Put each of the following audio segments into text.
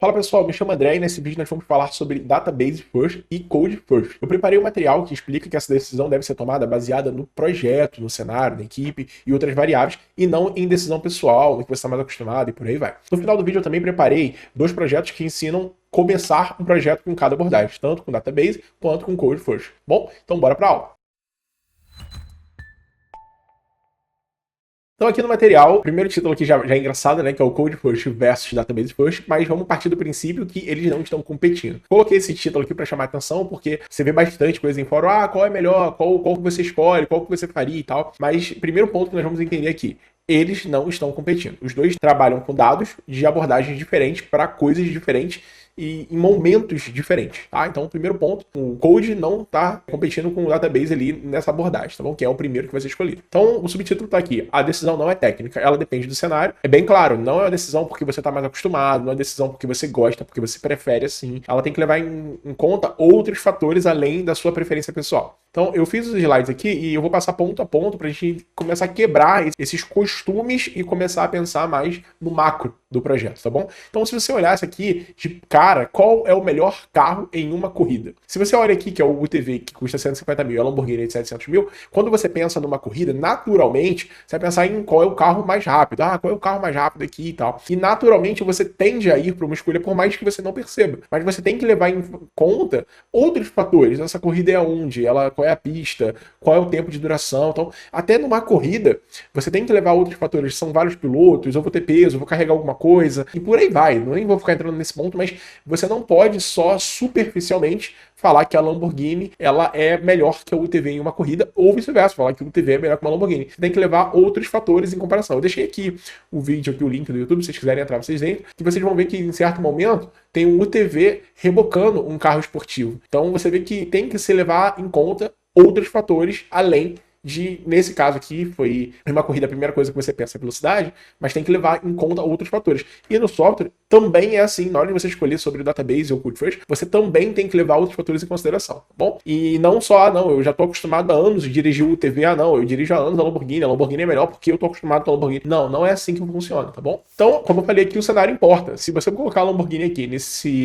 Fala pessoal, me chamo André e nesse vídeo nós vamos falar sobre Database First e Code First. Eu preparei um material que explica que essa decisão deve ser tomada baseada no projeto, no cenário, na equipe e outras variáveis, e não em decisão pessoal, no que você está mais acostumado e por aí vai. No final do vídeo eu também preparei dois projetos que ensinam começar um projeto com cada abordagem, tanto com Database quanto com Code First. Bom, então bora para a aula. Então aqui no material, o primeiro título aqui já é engraçado, né, que é o Code First versus Database First, mas vamos partir do princípio que eles não estão competindo. Coloquei esse título aqui para chamar atenção, porque você vê bastante coisa em fórum, qual é melhor, qual que você escolhe, qual que você faria e tal, mas primeiro ponto que nós vamos entender aqui, eles não estão competindo. Os dois trabalham com dados de abordagens diferentes para coisas diferentes e em momentos diferentes, tá? Então, o primeiro ponto, o Code não está competindo com o Database ali nessa abordagem, tá bom? Que é o primeiro que vai ser escolhido. Então, o subtítulo está aqui, a decisão não é técnica, ela depende do cenário. É bem claro, não é uma decisão porque você está mais acostumado, não é uma decisão porque você gosta, porque você prefere assim. Ela tem que levar em conta outros fatores além da sua preferência pessoal. Então, eu fiz os slides aqui e eu vou passar ponto a ponto para a gente começar a quebrar esses costumes e começar a pensar mais no macro do projeto, tá bom? Então, se você olhar isso aqui de cara, qual é o melhor carro em uma corrida? Se você olha aqui, que é o UTV, que custa 150 mil, a Lamborghini de 700 mil, quando você pensa numa corrida, naturalmente, você vai pensar em qual é o carro mais rápido. Qual é o carro mais rápido aqui e tal. E, naturalmente, você tende a ir para uma escolha, por mais que você não perceba. Mas você tem que levar em conta outros fatores. Essa corrida é onde? Qual é a pista? Qual é o tempo de duração? Então, até numa corrida, você tem que levar outros fatores. São vários pilotos, eu vou ter peso, eu vou carregar alguma coisa, e por aí vai. Nem vou ficar entrando nesse ponto, mas você não pode só superficialmente falar que a Lamborghini ela é melhor que a UTV em uma corrida, ou vice-versa, falar que a UTV é melhor que uma Lamborghini. Você tem que levar outros fatores em comparação. Eu deixei aqui o vídeo, aqui o link do YouTube, se vocês quiserem entrar, vocês entram, que vocês vão ver que em certo momento tem um UTV rebocando um carro esportivo. Então você vê que tem que se levar em conta outros fatores além nesse caso aqui, foi uma corrida, a primeira coisa que você pensa é velocidade, mas tem que levar em conta outros fatores. E no software também é assim, na hora de você escolher sobre o Database ou Code First, você também tem que levar outros fatores em consideração, tá bom? E não só, eu já tô acostumado há anos de dirigir o UTV, eu dirijo há anos a Lamborghini é melhor porque eu tô acostumado com a Lamborghini. Não é assim que funciona, tá bom? Então, como eu falei aqui, o cenário importa. Se você colocar a Lamborghini aqui,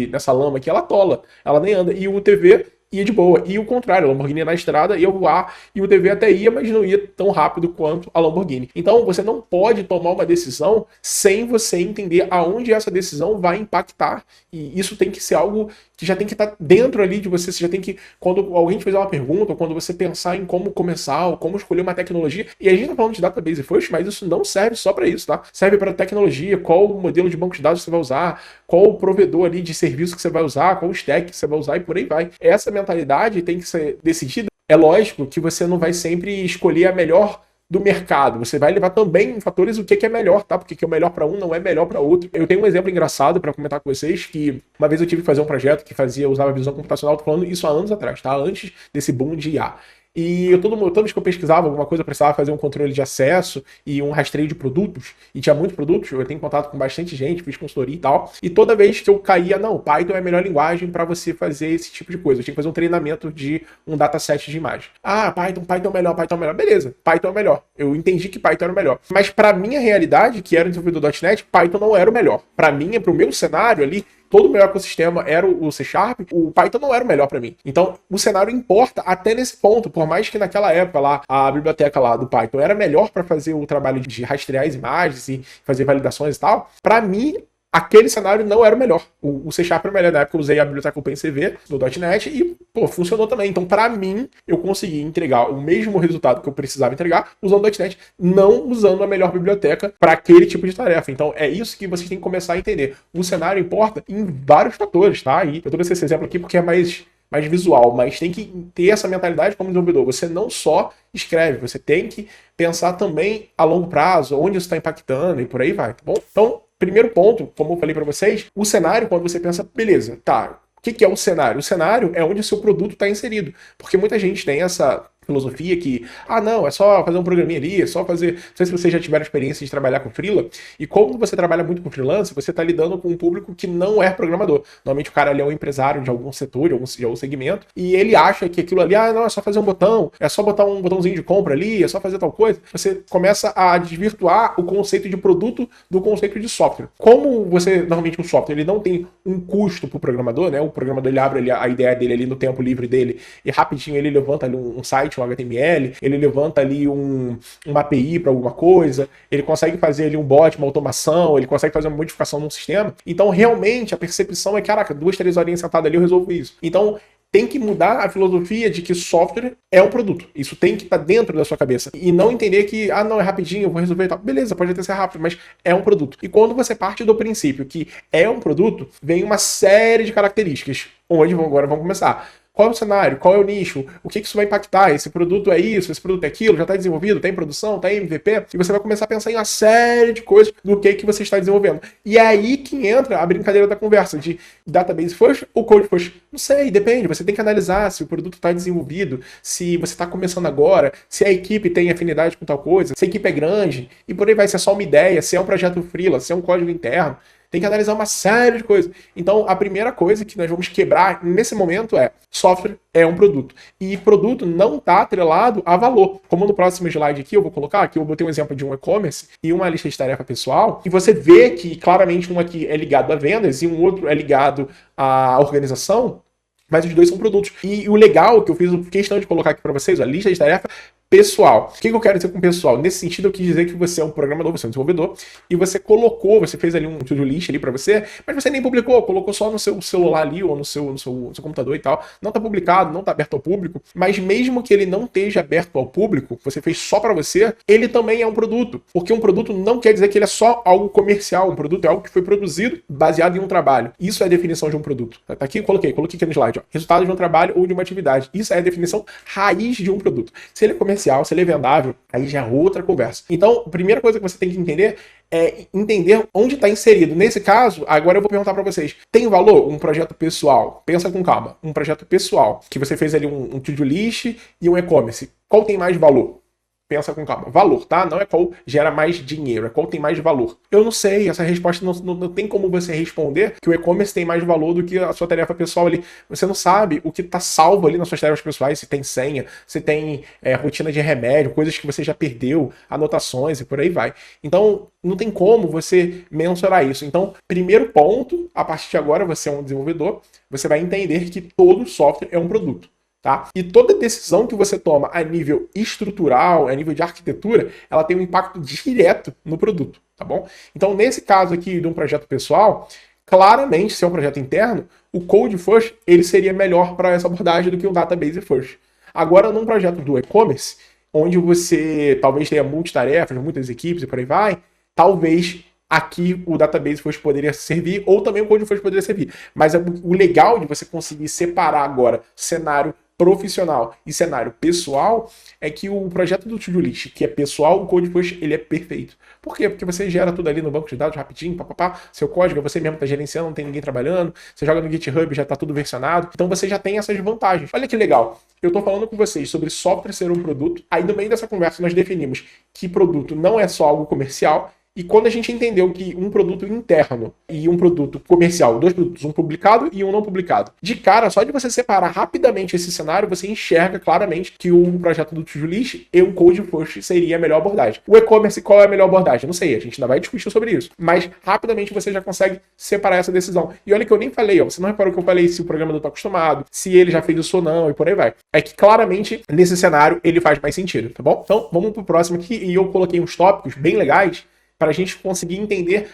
nessa lama aqui, ela atola, ela nem anda. E o UTV ia de boa. E o contrário, a Lamborghini ia na estrada, ia voar, e o UTV até ia, mas não ia tão rápido quanto a Lamborghini. Então, você não pode tomar uma decisão sem você entender aonde essa decisão vai impactar. E isso tem que ser algo que já tem que estar dentro ali de você. Você já tem que, quando alguém te fizer uma pergunta, ou quando você pensar em como começar, ou como escolher uma tecnologia, e a gente tá falando de Database First, mas isso não serve só para isso, tá? Serve para tecnologia, qual o modelo de banco de dados você vai usar, qual o provedor ali de serviço que você vai usar, qual o stack que você vai usar e por aí vai. Essa mentalidade tem que ser decidida. É lógico que você não vai sempre escolher a melhor do mercado, você vai levar também em fatores o que é melhor, tá? Porque o que é melhor para um não é melhor para outro. Eu tenho um exemplo engraçado para comentar com vocês, que uma vez eu tive que fazer um projeto que usava visão computacional, tô falando isso há anos atrás, tá? Antes desse boom de IA. E toda vez que eu pesquisava alguma coisa, eu precisava fazer um controle de acesso e um rastreio de produtos, e tinha muitos produtos, eu tenho contato com bastante gente, fiz consultoria e tal, e toda vez que eu caía, Python é a melhor linguagem para você fazer esse tipo de coisa. Eu tinha que fazer um treinamento de um dataset de imagem. Python é melhor. Beleza, Python é o melhor. Eu entendi que Python era o melhor. Mas para minha realidade, que era o desenvolvedor .NET, Python não era o melhor. Para mim, pro meu cenário ali, todo o meu ecossistema era o C#, o Python não era o melhor para mim. Então, o cenário importa até nesse ponto, por mais que naquela época lá, a biblioteca lá do Python era melhor para fazer o trabalho de rastrear as imagens e fazer validações e tal, para mim, aquele cenário não era o melhor. O C# era o melhor. Na época eu usei a biblioteca OpenCV do .NET e, funcionou também. Então, para mim, eu consegui entregar o mesmo resultado que eu precisava entregar usando o .NET, não usando a melhor biblioteca para aquele tipo de tarefa. Então, é isso que vocês têm que começar a entender. O cenário importa em vários fatores, tá? E eu tô dando esse exemplo aqui porque é mais visual, mas tem que ter essa mentalidade como desenvolvedor. Você não só escreve, você tem que pensar também a longo prazo, onde isso está impactando e por aí vai, tá bom? Então, primeiro ponto, como eu falei para vocês, o cenário, quando você pensa, beleza, tá, o que é o cenário? O cenário é onde o seu produto está inserido, porque muita gente tem essa filosofia que, não, é só fazer um programinha ali, é só fazer... Não sei se vocês já tiveram experiência de trabalhar com freela, e como você trabalha muito com freelance, você está lidando com um público que não é programador. Normalmente o cara ali é um empresário de algum setor, de algum segmento, e ele acha que aquilo ali, não, é só fazer um botão, é só botar um botãozinho de compra ali, é só fazer tal coisa. Você começa a desvirtuar o conceito de produto do conceito de software. Como normalmente um software, ele não tem um custo para o programador, né? O programador ele abre a ideia dele ali no tempo livre dele e rapidinho ele levanta ali um site, um HTML, ele levanta ali uma API para alguma coisa, ele consegue fazer ali um bot, uma automação, ele consegue fazer uma modificação num sistema. Então, realmente, a percepção é, caraca, 2, 3 horinhas sentado ali eu resolvo isso. Então, tem que mudar a filosofia de que software é um produto. Isso tem que estar dentro da sua cabeça. E não entender que, não, é rapidinho, eu vou resolver e tal. Beleza, pode até ser rápido, mas é um produto. E quando você parte do princípio que é um produto, vem uma série de características. Onde agora vamos começar. Qual é o cenário? Qual é o nicho? O que isso vai impactar? Esse produto é isso? Esse produto é aquilo? Já está desenvolvido? Está em produção? Está em MVP? E você vai começar a pensar em uma série de coisas do que você está desenvolvendo. E é aí que entra a brincadeira da conversa de database first ou code first. Não sei, depende. Você tem que analisar se o produto está desenvolvido, se você está começando agora, se a equipe tem afinidade com tal coisa, se a equipe é grande, e por aí vai ser só uma ideia, se é um projeto freela, se é um código interno. Tem que analisar uma série de coisas. Então, a primeira coisa que nós vamos quebrar nesse momento é software é um produto. E produto não está atrelado a valor. Como no próximo slide aqui, eu vou colocar, aqui eu botei um exemplo de um e-commerce e uma lista de tarefa pessoal, e você vê que claramente um aqui é ligado a vendas e um outro é ligado à organização, mas os dois são produtos. E o legal que eu fiz questão de colocar aqui para vocês, a lista de tarefa pessoal. O que eu quero dizer com pessoal? Nesse sentido, eu quis dizer que você é um programador, você é um desenvolvedor, e você colocou, você fez ali um to-do list ali para você, mas você nem publicou, colocou só no seu celular ali ou no seu computador e tal. Não está publicado, não está aberto ao público, mas mesmo que ele não esteja aberto ao público, você fez só para você, ele também é um produto. Porque um produto não quer dizer que ele é só algo comercial, um produto é algo que foi produzido baseado em um trabalho. Isso é a definição de um produto. Tá aqui, coloquei aqui no slide, ó. Resultado de um trabalho ou de uma atividade. Isso é a definição raiz de um produto. Se ele é comercial, se ele é vendável, aí já é outra conversa. Então, a primeira coisa que você tem que entender é entender onde está inserido. Nesse caso, agora eu vou perguntar para vocês, tem valor um projeto pessoal? Pensa com calma. Um projeto pessoal, que você fez ali um to-do list e um e-commerce. Qual tem mais valor? Pensa com calma. Valor, tá? Não é qual gera mais dinheiro, é qual tem mais valor. Eu não sei, essa resposta não tem como você responder que o e-commerce tem mais valor do que a sua tarefa pessoal ali. Você não sabe o que está salvo ali nas suas tarefas pessoais, se tem senha, se tem rotina de remédio, coisas que você já perdeu, anotações e por aí vai. Então, não tem como você mensurar isso. Então, primeiro ponto, a partir de agora, você é um desenvolvedor, você vai entender que todo software é um produto. Tá? E toda decisão que você toma a nível estrutural, a nível de arquitetura, ela tem um impacto direto no produto, tá bom? Então, nesse caso aqui de um projeto pessoal, claramente, se é um projeto interno, o Code First ele seria melhor para essa abordagem do que um Database First. Agora, num projeto do e-commerce, onde você talvez tenha multitarefas, muitas equipes e por aí vai, talvez aqui o Database First poderia servir, ou também o Code First poderia servir. Mas o legal de você conseguir separar agora cenário profissional e cenário pessoal é que o projeto do To-Do List, que é pessoal, o Code First, ele é perfeito. Por quê? Porque você gera tudo ali no banco de dados rapidinho, papapá, seu código você mesmo está gerenciando, não tem ninguém trabalhando, você joga no GitHub, já está tudo versionado, então você já tem essas vantagens. Olha que legal, eu estou falando com vocês sobre software ser um produto, aí no meio dessa conversa nós definimos que produto não é só algo comercial. E quando a gente entendeu que um produto interno e um produto comercial, dois produtos, um publicado e um não publicado, de cara, só de você separar rapidamente esse cenário, você enxerga claramente que o projeto do To-Do List e o Code First seria a melhor abordagem. O e-commerce, qual é a melhor abordagem? Não sei, a gente ainda vai discutir sobre isso. Mas rapidamente você já consegue separar essa decisão. E olha que eu nem falei, ó, você não reparou que eu falei se o programador está acostumado, se ele já fez isso ou não, e por aí vai. É que claramente, nesse cenário, ele faz mais sentido, tá bom? Então, vamos pro próximo aqui, e eu coloquei uns tópicos bem legais para a gente conseguir entender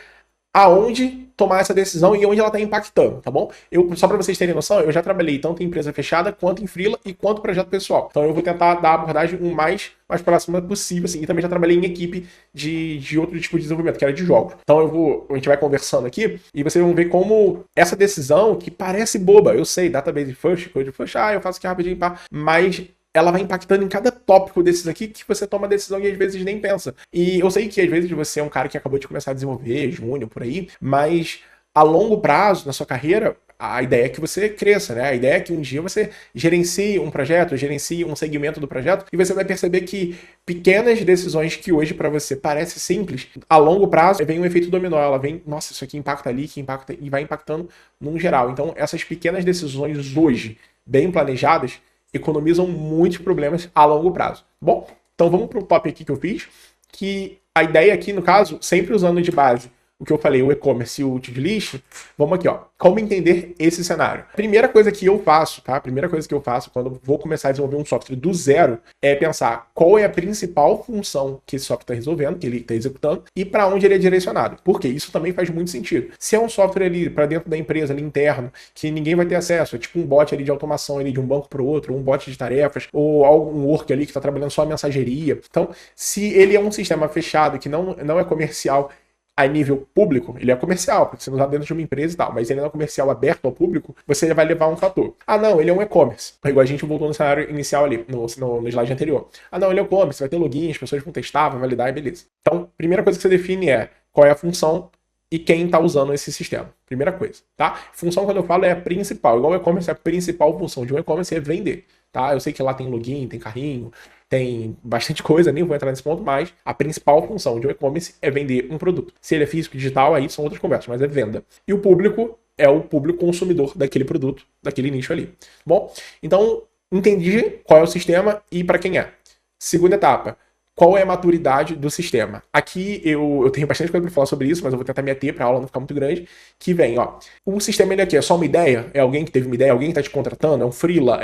aonde tomar essa decisão e onde ela está impactando, tá bom? Só para vocês terem noção, eu já trabalhei tanto em empresa fechada, quanto em freela e quanto projeto pessoal. Então eu vou tentar dar a abordagem o mais próxima possível, assim, e também já trabalhei em equipe de outro tipo de desenvolvimento, que era de jogos. Então a gente vai conversando aqui e vocês vão ver como essa decisão, que parece boba, eu sei, database first, code first, eu faço aqui rapidinho, mas ela vai impactando em cada tópico desses aqui que você toma decisão e às vezes nem pensa. E eu sei que às vezes você é um cara que acabou de começar a desenvolver, júnior, por aí, mas a longo prazo, na sua carreira, a ideia é que você cresça, né? A ideia é que um dia você gerencie um projeto, gerencie um segmento do projeto e você vai perceber que pequenas decisões que hoje para você parece simples, a longo prazo vem um efeito dominó, ela vem, nossa, isso aqui impacta ali, que impacta e vai impactando num geral. Então, essas pequenas decisões hoje, bem planejadas, economizam muitos problemas a longo prazo. Bom, então vamos para o top aqui que eu fiz, que a ideia aqui, no caso, sempre usando de base o que eu falei, o e-commerce e o to-do list, vamos aqui, ó. Como entender esse cenário? Primeira coisa que eu faço, tá? Primeira coisa que eu faço quando vou começar a desenvolver um software do zero é pensar qual é a principal função que esse software está resolvendo, que ele está executando, e para onde ele é direcionado. Porque isso também faz muito sentido. Se é um software ali para dentro da empresa, ali interno, que ninguém vai ter acesso, é tipo um bot ali de automação ali de um banco para o outro, um bot de tarefas, ou algum work ali que está trabalhando só a mensageria. Então, se ele é um sistema fechado, que não é comercial a nível público, ele é comercial, porque você não está dentro de uma empresa e tal, mas ele não é comercial aberto ao público, você vai levar um fator. Ah, não, ele é um e-commerce. Igual a gente voltou no cenário inicial ali, no slide anterior. Ah, não, ele é um e-commerce, vai ter login, as pessoas vão testar, vão validar e beleza. Então, primeira coisa que você define é qual é a função e quem está usando esse sistema. Primeira coisa, tá? Função, quando eu falo, é a principal. Igual o e-commerce, a principal função de um e-commerce é vender, tá? Eu sei que lá tem login, tem carrinho, tem bastante coisa, nem vou entrar nesse ponto, mas a principal função de um e-commerce é vender um produto. Se ele é físico, digital, aí são outras conversas, mas é venda. E o público é o público consumidor daquele produto, daquele nicho ali. Bom, então entendi qual é o sistema e para quem é. Segunda etapa. Qual é a maturidade do sistema? Aqui eu tenho bastante coisa para falar sobre isso, mas eu vou tentar me ater para a aula não ficar muito grande. Que vem, ó. O sistema ele aqui é só uma ideia? É alguém que teve uma ideia? Alguém que está te contratando? É um freela?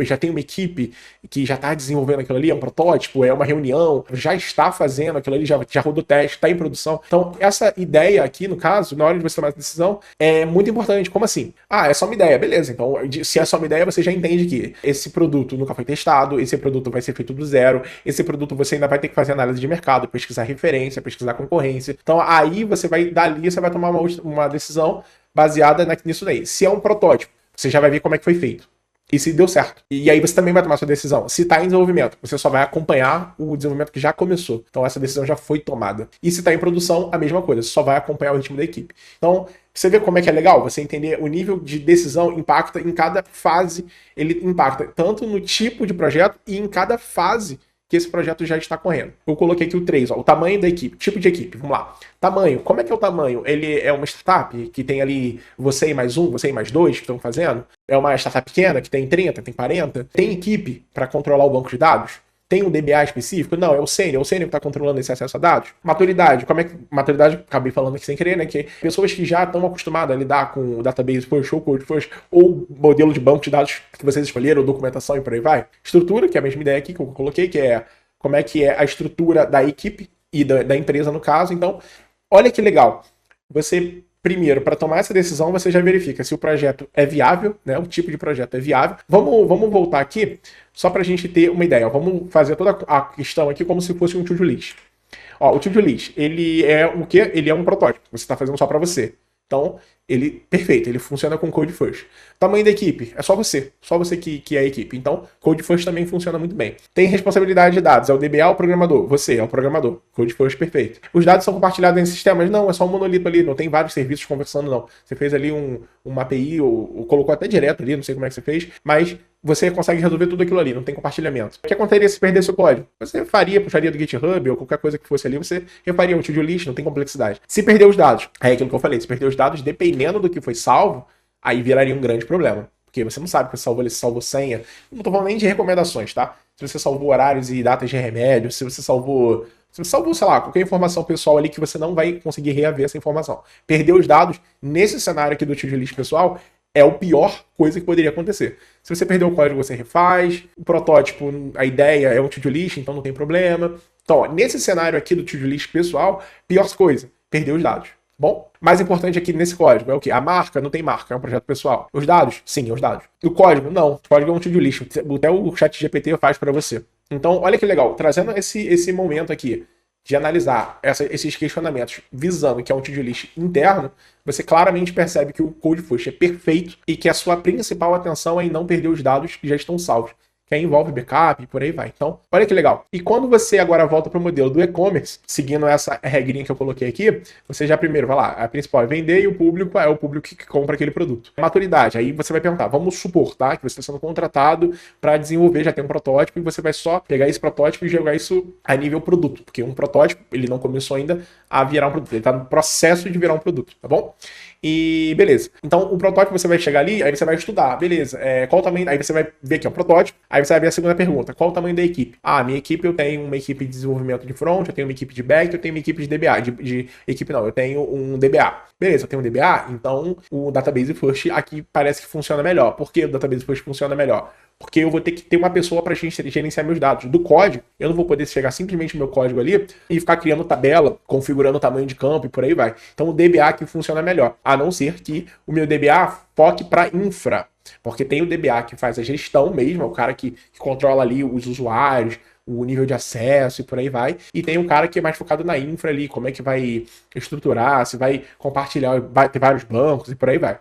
Já tem uma equipe que já está desenvolvendo aquilo ali? É um protótipo? É uma reunião? Já está fazendo aquilo ali? Já rodou teste? Está em produção? Então, essa ideia aqui, no caso, na hora de você tomar essa decisão, é muito importante. Como assim? Ah, é só uma ideia. Beleza. Então, se é só uma ideia, você já entende que esse produto nunca foi testado, esse produto vai ser feito do zero, esse produto você ainda vai ter que fazer análise de mercado, pesquisar referência, pesquisar concorrência. Então aí você vai, dali você vai tomar uma decisão baseada nisso daí. Se é um protótipo, você já vai ver como é que foi feito. E se deu certo. E aí você também vai tomar sua decisão. Se está em desenvolvimento, você só vai acompanhar o desenvolvimento que já começou. Então essa decisão já foi tomada. E se está em produção, a mesma coisa. Você só vai acompanhar o ritmo da equipe. Então, você vê como é que é legal? Você entender o nível de decisão impacta em cada fase. Ele impacta tanto no tipo de projeto e em cada fase que esse projeto já está correndo. Eu coloquei aqui o 3, ó, o tamanho da equipe, tipo de equipe, vamos lá. Tamanho, como é que é o tamanho? Ele é uma startup que tem ali você e mais um, você e mais dois que estão fazendo? É uma startup pequena que tem 30, tem 40? Tem equipe para controlar o banco de dados? Tem um DBA específico? Não, é o sênior que está controlando esse acesso a dados. Maturidade, como é que... Maturidade, acabei falando aqui sem querer, né? Que pessoas que já estão acostumadas a lidar com o database first ou code first, ou modelo de banco de dados que vocês escolheram, ou documentação e por aí vai. Estrutura, que é a mesma ideia aqui que eu coloquei, que é como é que é a estrutura da equipe e da empresa, no caso. Então, olha que legal. Você... Primeiro, para tomar essa decisão, você já verifica se o projeto é viável, né? O tipo de projeto é viável. Vamos voltar aqui, só para a gente ter uma ideia. Vamos fazer toda a questão aqui como se fosse um to-do list. Ó, o to-do list, ele é o quê? Ele é um protótipo. Você está fazendo só para você. Então, perfeito, ele funciona com Code First. Tamanho da equipe, é só você que é a equipe. Então, Code First também funciona muito bem. Tem responsabilidade de dados, é o DBA ou o programador? Você é o programador. Code First, perfeito. Os dados são compartilhados em sistemas? Não, é só um monolito ali, não tem vários serviços conversando, não. Você fez ali uma API, ou colocou até direto ali, não sei como é que você fez, mas você consegue resolver tudo aquilo ali, não tem compartilhamento. O que aconteceria se perdesse o código? Você puxaria do GitHub ou qualquer coisa que fosse ali, você refaria um to-do list, não tem complexidade. Se perder os dados, é aquilo que eu falei, se perder os dados, dependendo do que foi salvo, aí viraria um grande problema. Porque você não sabe que você salvou senha. Não tô falando nem de recomendações, tá? Se você salvou horários e datas de remédio, se você salvou, sei lá, qualquer informação pessoal ali que você não vai conseguir reaver essa informação. Perder os dados, nesse cenário aqui do to-do list pessoal, é a pior coisa que poderia acontecer. Se você perder o código, você refaz. O protótipo, a ideia é um to-do list, então não tem problema. Então, ó, nesse cenário aqui do to-do list pessoal, pior coisa, perder os dados. Bom, mais importante aqui nesse código é o quê? A marca não tem marca, é um projeto pessoal. Os dados? Sim, os dados. O código? Não. O código é um to-do list. Até o ChatGPT faz para você. Então, olha que legal. Trazendo esse momento aqui de analisar esses questionamentos visando que é um to-do list interno, você claramente percebe que o Code First é perfeito e que a sua principal atenção é em não perder os dados que já estão salvos, que aí envolve backup e por aí vai. Então, olha que legal. E quando você agora volta para o modelo do e-commerce, seguindo essa regrinha que eu coloquei aqui, você já primeiro vai lá, a principal é vender e o público é o público que compra aquele produto. Maturidade, aí você vai perguntar, vamos supor, tá, que você está sendo contratado para desenvolver, já tem um protótipo e você vai só pegar esse protótipo e jogar isso a nível produto, porque um protótipo, ele não começou ainda a virar um produto. Ele está no processo de virar um produto, tá bom? E beleza. Então, o protótipo você vai chegar ali, aí você vai estudar, beleza. Qual o tamanho? Aí você vai ver que é o protótipo. Aí você vai ver a segunda pergunta: qual o tamanho da equipe? Ah, minha equipe, eu tenho uma equipe de desenvolvimento de front, eu tenho uma equipe de back, eu tenho uma equipe de DBA. Equipe não, eu tenho um DBA. Beleza, eu tenho um DBA, então o Database First aqui parece que funciona melhor. Por que o Database First funciona melhor? Porque eu vou ter que ter uma pessoa para gerenciar meus dados. Do código, eu não vou poder chegar simplesmente no meu código ali e ficar criando tabela, configurando o tamanho de campo e por aí vai. Então o DBA aqui funciona melhor, a não ser que o meu DBA foque para infra. Porque tem o DBA que faz a gestão mesmo, é o cara que controla ali os usuários, o nível de acesso e por aí vai. E tem um cara que é mais focado na infra ali, como é que vai estruturar, se vai compartilhar, vai ter vários bancos e por aí vai.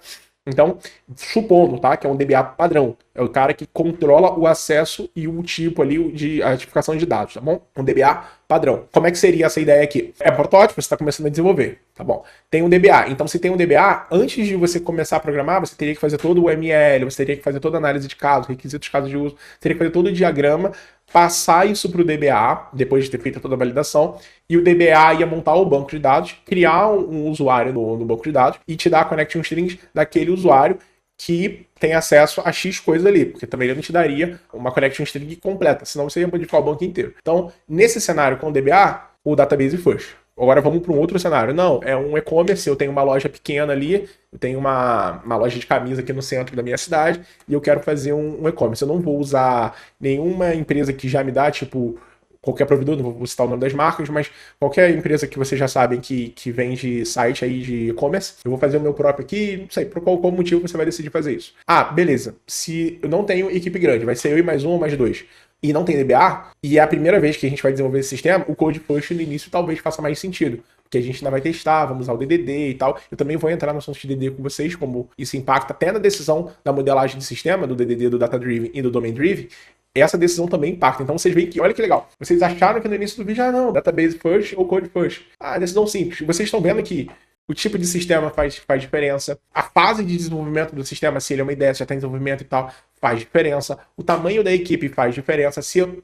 Então, supondo, tá, que é um DBA padrão, é o cara que controla o acesso e o tipo ali de artificação de dados, tá bom? Um DBA padrão. Como é que seria essa ideia aqui? É protótipo, você está começando a desenvolver, tá bom? Tem um DBA, então se tem um DBA, antes de você começar a programar, você teria que fazer todo o ML, você teria que fazer toda a análise de casos, requisitos de casos de uso, teria que fazer todo o diagrama, passar isso para o DBA, depois de ter feito toda a validação, e o DBA ia montar o banco de dados, criar um usuário no banco de dados e te dar a connection strings daquele usuário que tem acesso a X coisa ali, porque também ele não te daria uma connection string completa, senão você ia modificar o banco inteiro. Então, nesse cenário com o DBA, o Database First. Agora vamos para um outro cenário. Não, é um e-commerce, eu tenho uma loja pequena ali, eu tenho uma loja de camisa aqui no centro da minha cidade e eu quero fazer um e-commerce. Eu não vou usar nenhuma empresa que já me dá, tipo, qualquer provedor, não vou citar o nome das marcas, mas qualquer empresa que vocês já sabem que vende site aí de e-commerce, eu vou fazer o meu próprio aqui, não sei por qual motivo você vai decidir fazer isso. Ah, beleza. Se eu não tenho equipe grande, vai ser eu e mais um ou mais dois, e não tem DBA, e é a primeira vez que a gente vai desenvolver esse sistema, o Code First no início talvez faça mais sentido. Porque a gente ainda vai testar, vamos usar o DDD e tal. Eu também vou entrar no assunto de DDD com vocês, como isso impacta até na decisão da modelagem de sistema, do DDD, do Data Driven e do Domain Driven. Essa decisão também impacta. Então vocês veem que, olha que legal. Vocês acharam que no início do vídeo, não, Database First ou Code First. Ah, decisão simples. Vocês estão vendo que o tipo de sistema faz diferença. A fase de desenvolvimento do sistema, se ele é uma ideia, se já está em desenvolvimento e tal, faz diferença. O tamanho da equipe faz diferença. Se eu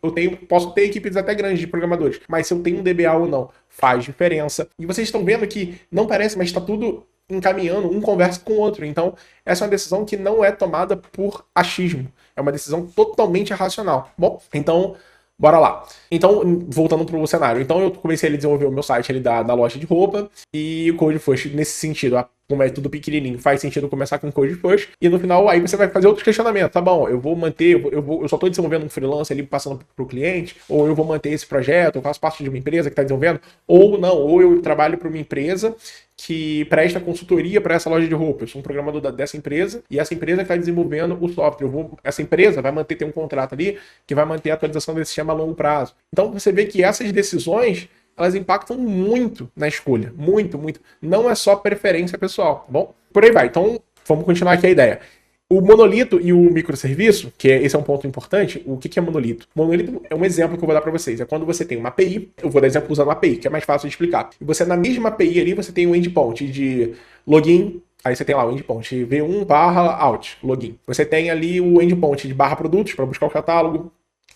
posso ter equipes até grandes de programadores, mas se eu tenho um DBA ou não, faz diferença. E vocês estão vendo que não parece, mas está tudo encaminhando, um conversa com o outro. Então, essa é uma decisão que não é tomada por achismo. É uma decisão totalmente racional. Bom, então, bora lá. Então, voltando para o cenário. Então, eu comecei a desenvolver o meu site ali da loja de roupa e o Code First, nesse sentido, como é tudo pequenininho, faz sentido começar com Code First e no final aí você vai fazer outros questionamentos. Tá bom, eu vou manter, eu só estou desenvolvendo um freelance ali passando para o cliente, ou eu vou manter esse projeto, eu faço parte de uma empresa que está desenvolvendo, ou não, ou eu trabalho para uma empresa que presta consultoria para essa loja de roupa. Eu sou um programador dessa empresa e essa empresa está desenvolvendo o software. Essa empresa vai ter um contrato ali que vai manter a atualização desse sistema a longo prazo. Então você vê que essas decisões elas impactam muito na escolha. Muito, muito. Não é só preferência pessoal, tá bom? Por aí vai. Então, vamos continuar aqui a ideia. O monolito e o microserviço, esse é um ponto importante, o que é monolito? Monolito é um exemplo que eu vou dar para vocês. É quando você tem uma API, eu vou dar exemplo usando uma API, que é mais fácil de explicar. E você, na mesma API ali, você tem um endpoint de login, aí você tem lá o endpoint v1/out, login. Você tem ali o endpoint de /produtos para buscar o catálogo.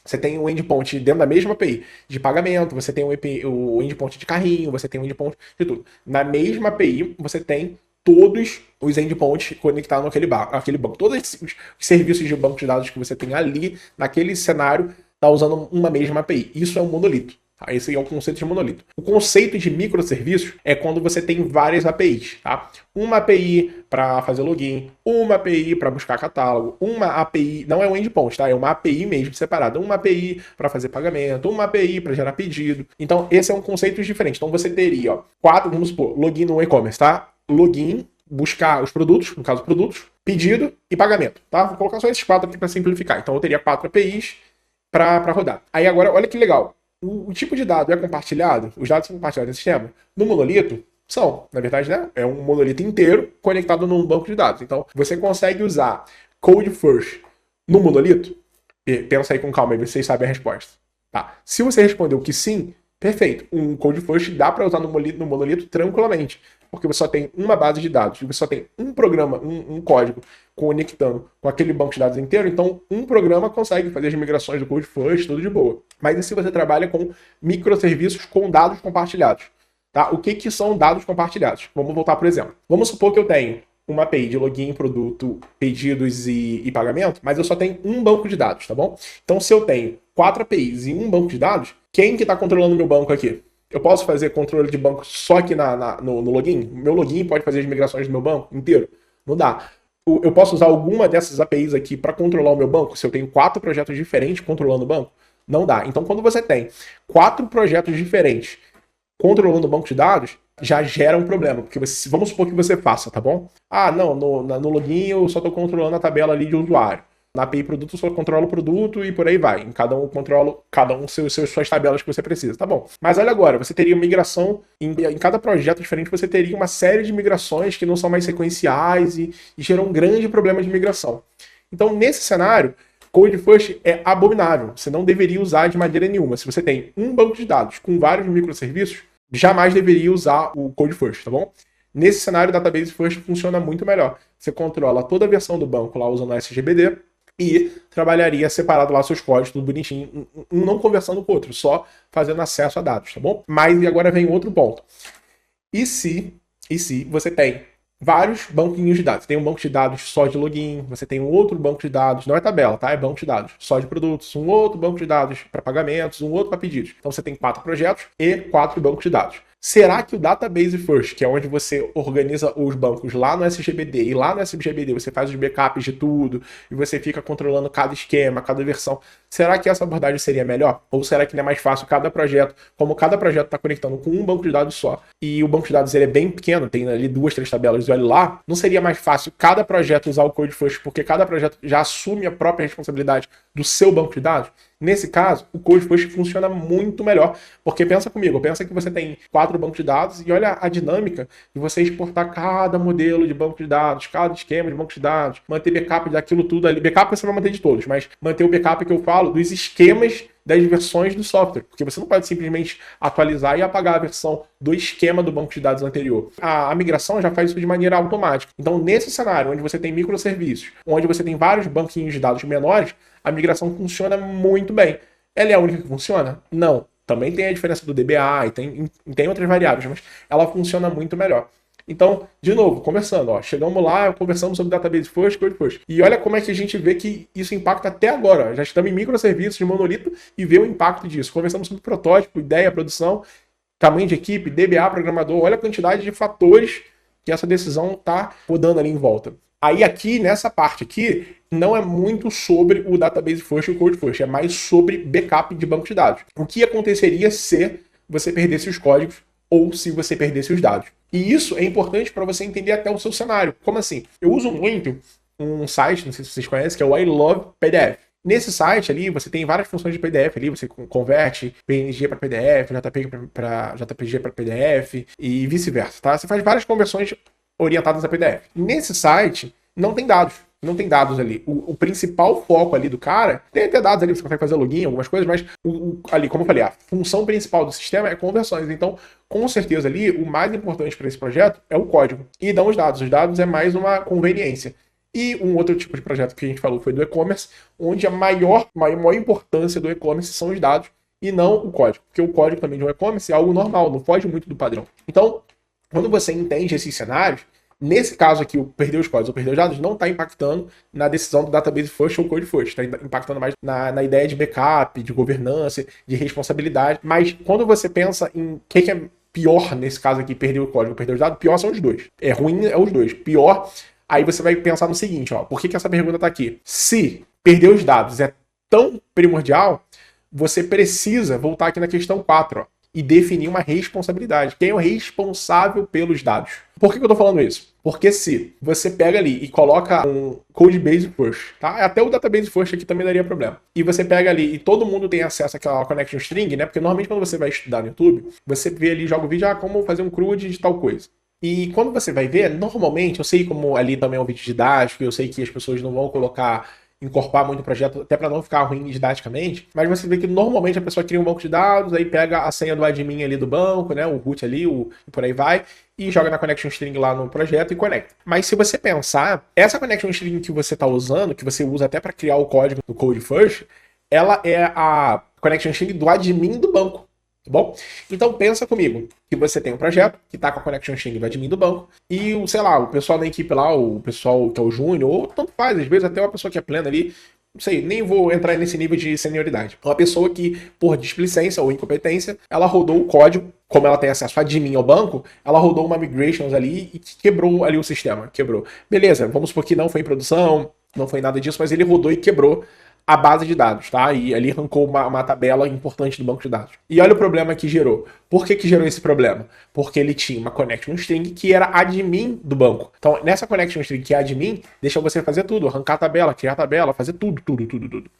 Você tem o endpoint dentro da mesma API de pagamento, você tem o endpoint de carrinho, você tem o endpoint de tudo. Na mesma API, você tem todos os endpoints conectados naquele banco. Todos os serviços de banco de dados que você tem ali, naquele cenário, está usando uma mesma API. Isso é um monolito. Esse é o conceito de monolito. O conceito de microserviços é quando você tem várias APIs, tá? Uma API para fazer login, uma API para buscar catálogo, uma API, não é um endpoint, tá? É uma API mesmo separada, uma API para fazer pagamento, uma API para gerar pedido. Então, esse é um conceito diferente. Então, você teria, ó, 4, vamos supor, login no e-commerce, tá? Login, buscar os produtos, no caso produtos, pedido e pagamento, tá? Vou colocar só esses 4 aqui para simplificar. Então, eu teria 4 APIs para rodar. Aí agora, olha que legal. O tipo de dado é compartilhado, os dados são compartilhados nesse sistema. No monolito, são, na verdade, né? É um monolito inteiro conectado num banco de dados. Então, você consegue usar Code First no monolito? Pensa aí com calma, aí vocês sabem a resposta. Tá. Se você respondeu que sim, perfeito. Um Code First dá para usar no monolito tranquilamente. Porque você só tem uma base de dados, você só tem um programa, um código conectando com aquele banco de dados inteiro, então um programa consegue fazer as migrações do Code First, tudo de boa. Mas e se você trabalha com microserviços com dados compartilhados? Tá? O que são dados compartilhados? Vamos voltar por exemplo. Vamos supor que eu tenho uma API de login, produto, pedidos e pagamento, mas eu só tenho um banco de dados, tá bom? Então, se eu tenho 4 APIs e um banco de dados, quem que está controlando o meu banco aqui? Eu posso fazer controle de banco só aqui no login? Meu login pode fazer as migrações do meu banco inteiro? Não dá. Eu posso usar alguma dessas APIs aqui para controlar o meu banco? Se eu tenho 4 projetos diferentes controlando o banco? Não dá. Então, quando você tem 4 projetos diferentes controlando o banco de dados, já gera um problema, porque vamos supor que você faça, tá bom? Ah, não, no login eu só estou controlando a tabela ali de usuário. Na API produto eu só controlo o produto e por aí vai. Em cada um controla suas tabelas que você precisa, tá bom? Mas olha agora, você teria migração, em cada projeto diferente você teria uma série de migrações que não são mais sequenciais e geram um grande problema de migração. Então, nesse cenário, Code First é abominável. Você não deveria usar de maneira nenhuma. Se você tem um banco de dados com vários microserviços, jamais deveria usar o Code First, tá bom? Nesse cenário, o Database First funciona muito melhor. Você controla toda a versão do banco lá usando o SGBD e trabalharia separado lá seus códigos, tudo bonitinho, um não conversando com o outro, só fazendo acesso a dados, tá bom? Mas e agora vem outro ponto. E se você tem vários banquinhos de dados? Tem um banco de dados só de login, você tem um outro banco de dados, não é tabela, tá? É banco de dados só de produtos, um outro banco de dados para pagamentos, um outro para pedidos. Então você tem 4 projetos e 4 bancos de dados. Será que o Database First, que é onde você organiza os bancos lá no SGBD, e lá no SGBD você faz os backups de tudo, e você fica controlando cada esquema, cada versão, será que essa abordagem seria melhor? Ou será que não é mais fácil cada projeto, como cada projeto está conectando com um banco de dados só, e o banco de dados ele é bem pequeno, tem ali 2, 3 tabelas, e olha lá, não seria mais fácil cada projeto usar o Code First, porque cada projeto já assume a própria responsabilidade do seu banco de dados? Nesse caso, o Code First funciona muito melhor, porque pensa comigo, pensa que você tem 4 bancos de dados e olha a dinâmica de você exportar cada modelo de banco de dados, cada esquema de banco de dados, manter backup daquilo tudo ali. Backup você vai manter de todos, mas manter o backup que eu falo dos esquemas das versões do software, porque você não pode simplesmente atualizar e apagar a versão do esquema do banco de dados anterior. A migração já faz isso de maneira automática. Então, nesse cenário, onde você tem microserviços, onde você tem vários banquinhos de dados menores, a migração funciona muito bem. Ela é a única que funciona? Não. Também tem a diferença do DBA e tem outras variáveis, mas ela funciona muito melhor. Então, de novo, conversando, ó, chegamos lá, conversamos sobre Database First, Code First. E olha como é que a gente vê que isso impacta até agora. Já estamos em microserviços de monolito e vê o impacto disso. Conversamos sobre protótipo, ideia, produção, tamanho de equipe, DBA, programador. Olha a quantidade de fatores que essa decisão está rodando ali em volta. Aí aqui, nessa parte aqui, não é muito sobre o Database First e o Code First, é mais sobre backup de banco de dados. O que aconteceria se você perdesse os códigos ou se você perdesse os dados? E isso é importante para você entender até o seu cenário. Como assim? Eu uso muito um site, não sei se vocês conhecem, que é o I Love PDF. Nesse site ali, você tem várias funções de PDF ali, você converte PNG para PDF, JPG para PDF e vice-versa, tá? Você faz várias conversões orientadas a PDF. Nesse site, não tem dados. Não tem dados ali. O principal foco ali do cara, tem até dados ali, você consegue fazer login, algumas coisas, mas ali, como eu falei, a função principal do sistema é conversões. Então, com certeza ali, o mais importante para esse projeto é o código. E não os dados. Os dados é mais uma conveniência. E um outro tipo de projeto que a gente falou foi do e-commerce, onde a maior importância do e-commerce são os dados e não o código. Porque o código também de um e-commerce é algo normal, não foge muito do padrão. Então, quando você entende esses cenários, nesse caso aqui, o perder os códigos ou perder os dados não está impactando na decisão do Database First ou Code First. Está impactando mais na ideia de backup, de governança, de responsabilidade. Mas quando você pensa em o que é pior nesse caso aqui, perder o código ou perder os dados, pior são os dois. É ruim, é os dois. Pior, aí você vai pensar no seguinte, ó, por que essa pergunta está aqui? Se perder os dados é tão primordial, você precisa voltar aqui na questão 4, ó, e definir uma responsabilidade. Quem é o responsável pelos dados? Por que eu tô falando isso? Porque se você pega ali e coloca um Codebase First, tá? Até o Database First aqui também daria problema. E você pega ali e todo mundo tem acesso àquela connection string, né? Porque normalmente quando você vai estudar no YouTube, você vê ali, joga o vídeo, como fazer um CRUD de tal coisa. E quando você vai ver, normalmente, eu sei como ali também é um vídeo didático, eu sei que as pessoas não vão encorpar muito o projeto, até para não ficar ruim didaticamente, mas você vê que normalmente a pessoa cria um banco de dados, aí pega a senha do admin ali do banco, né, o root ali, e por aí vai, e joga na connection string lá no projeto e conecta. Mas se você pensar, essa connection string que você está usando, que você usa até para criar o código do Code First, ela é a connection string do admin do banco. bom? Então pensa comigo que você tem um projeto que está com a connection string do admin do banco e o, sei lá, o pessoal da equipe lá, o pessoal que é o júnior, ou tanto faz, às vezes até uma pessoa que é plena ali, não sei, nem vou entrar nesse nível de senioridade. Uma pessoa que, por displicência ou incompetência, ela rodou o código, como ela tem acesso a admin ao banco, ela rodou uma migrations ali e quebrou ali o sistema, quebrou. Beleza, vamos supor que não foi em produção, não foi nada disso, mas ele rodou e quebrou a base de dados, tá? E ali arrancou uma tabela importante do banco de dados. E olha o problema que gerou. Por que gerou esse problema? Porque ele tinha uma connection string que era admin do banco. Então, nessa connection string que é admin, deixa você fazer tudo, arrancar a tabela, criar a tabela, fazer tudo.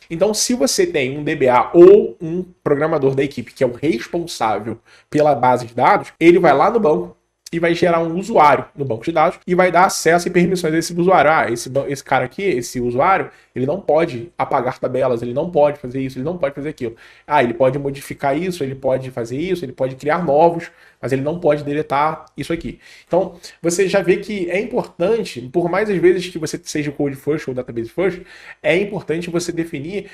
Então, se você tem um DBA ou um programador da equipe que é o responsável pela base de dados, ele vai lá no banco e vai gerar um usuário no banco de dados e vai dar acesso e permissões a esse usuário. Ah, esse cara aqui, esse usuário, ele não pode apagar tabelas, ele não pode fazer isso, ele não pode fazer aquilo. Ah, ele pode modificar isso, ele pode fazer isso, ele pode criar novos, mas ele não pode deletar isso aqui. Então, você já vê que é importante, por mais às vezes que você seja o code first ou database first, é importante você definir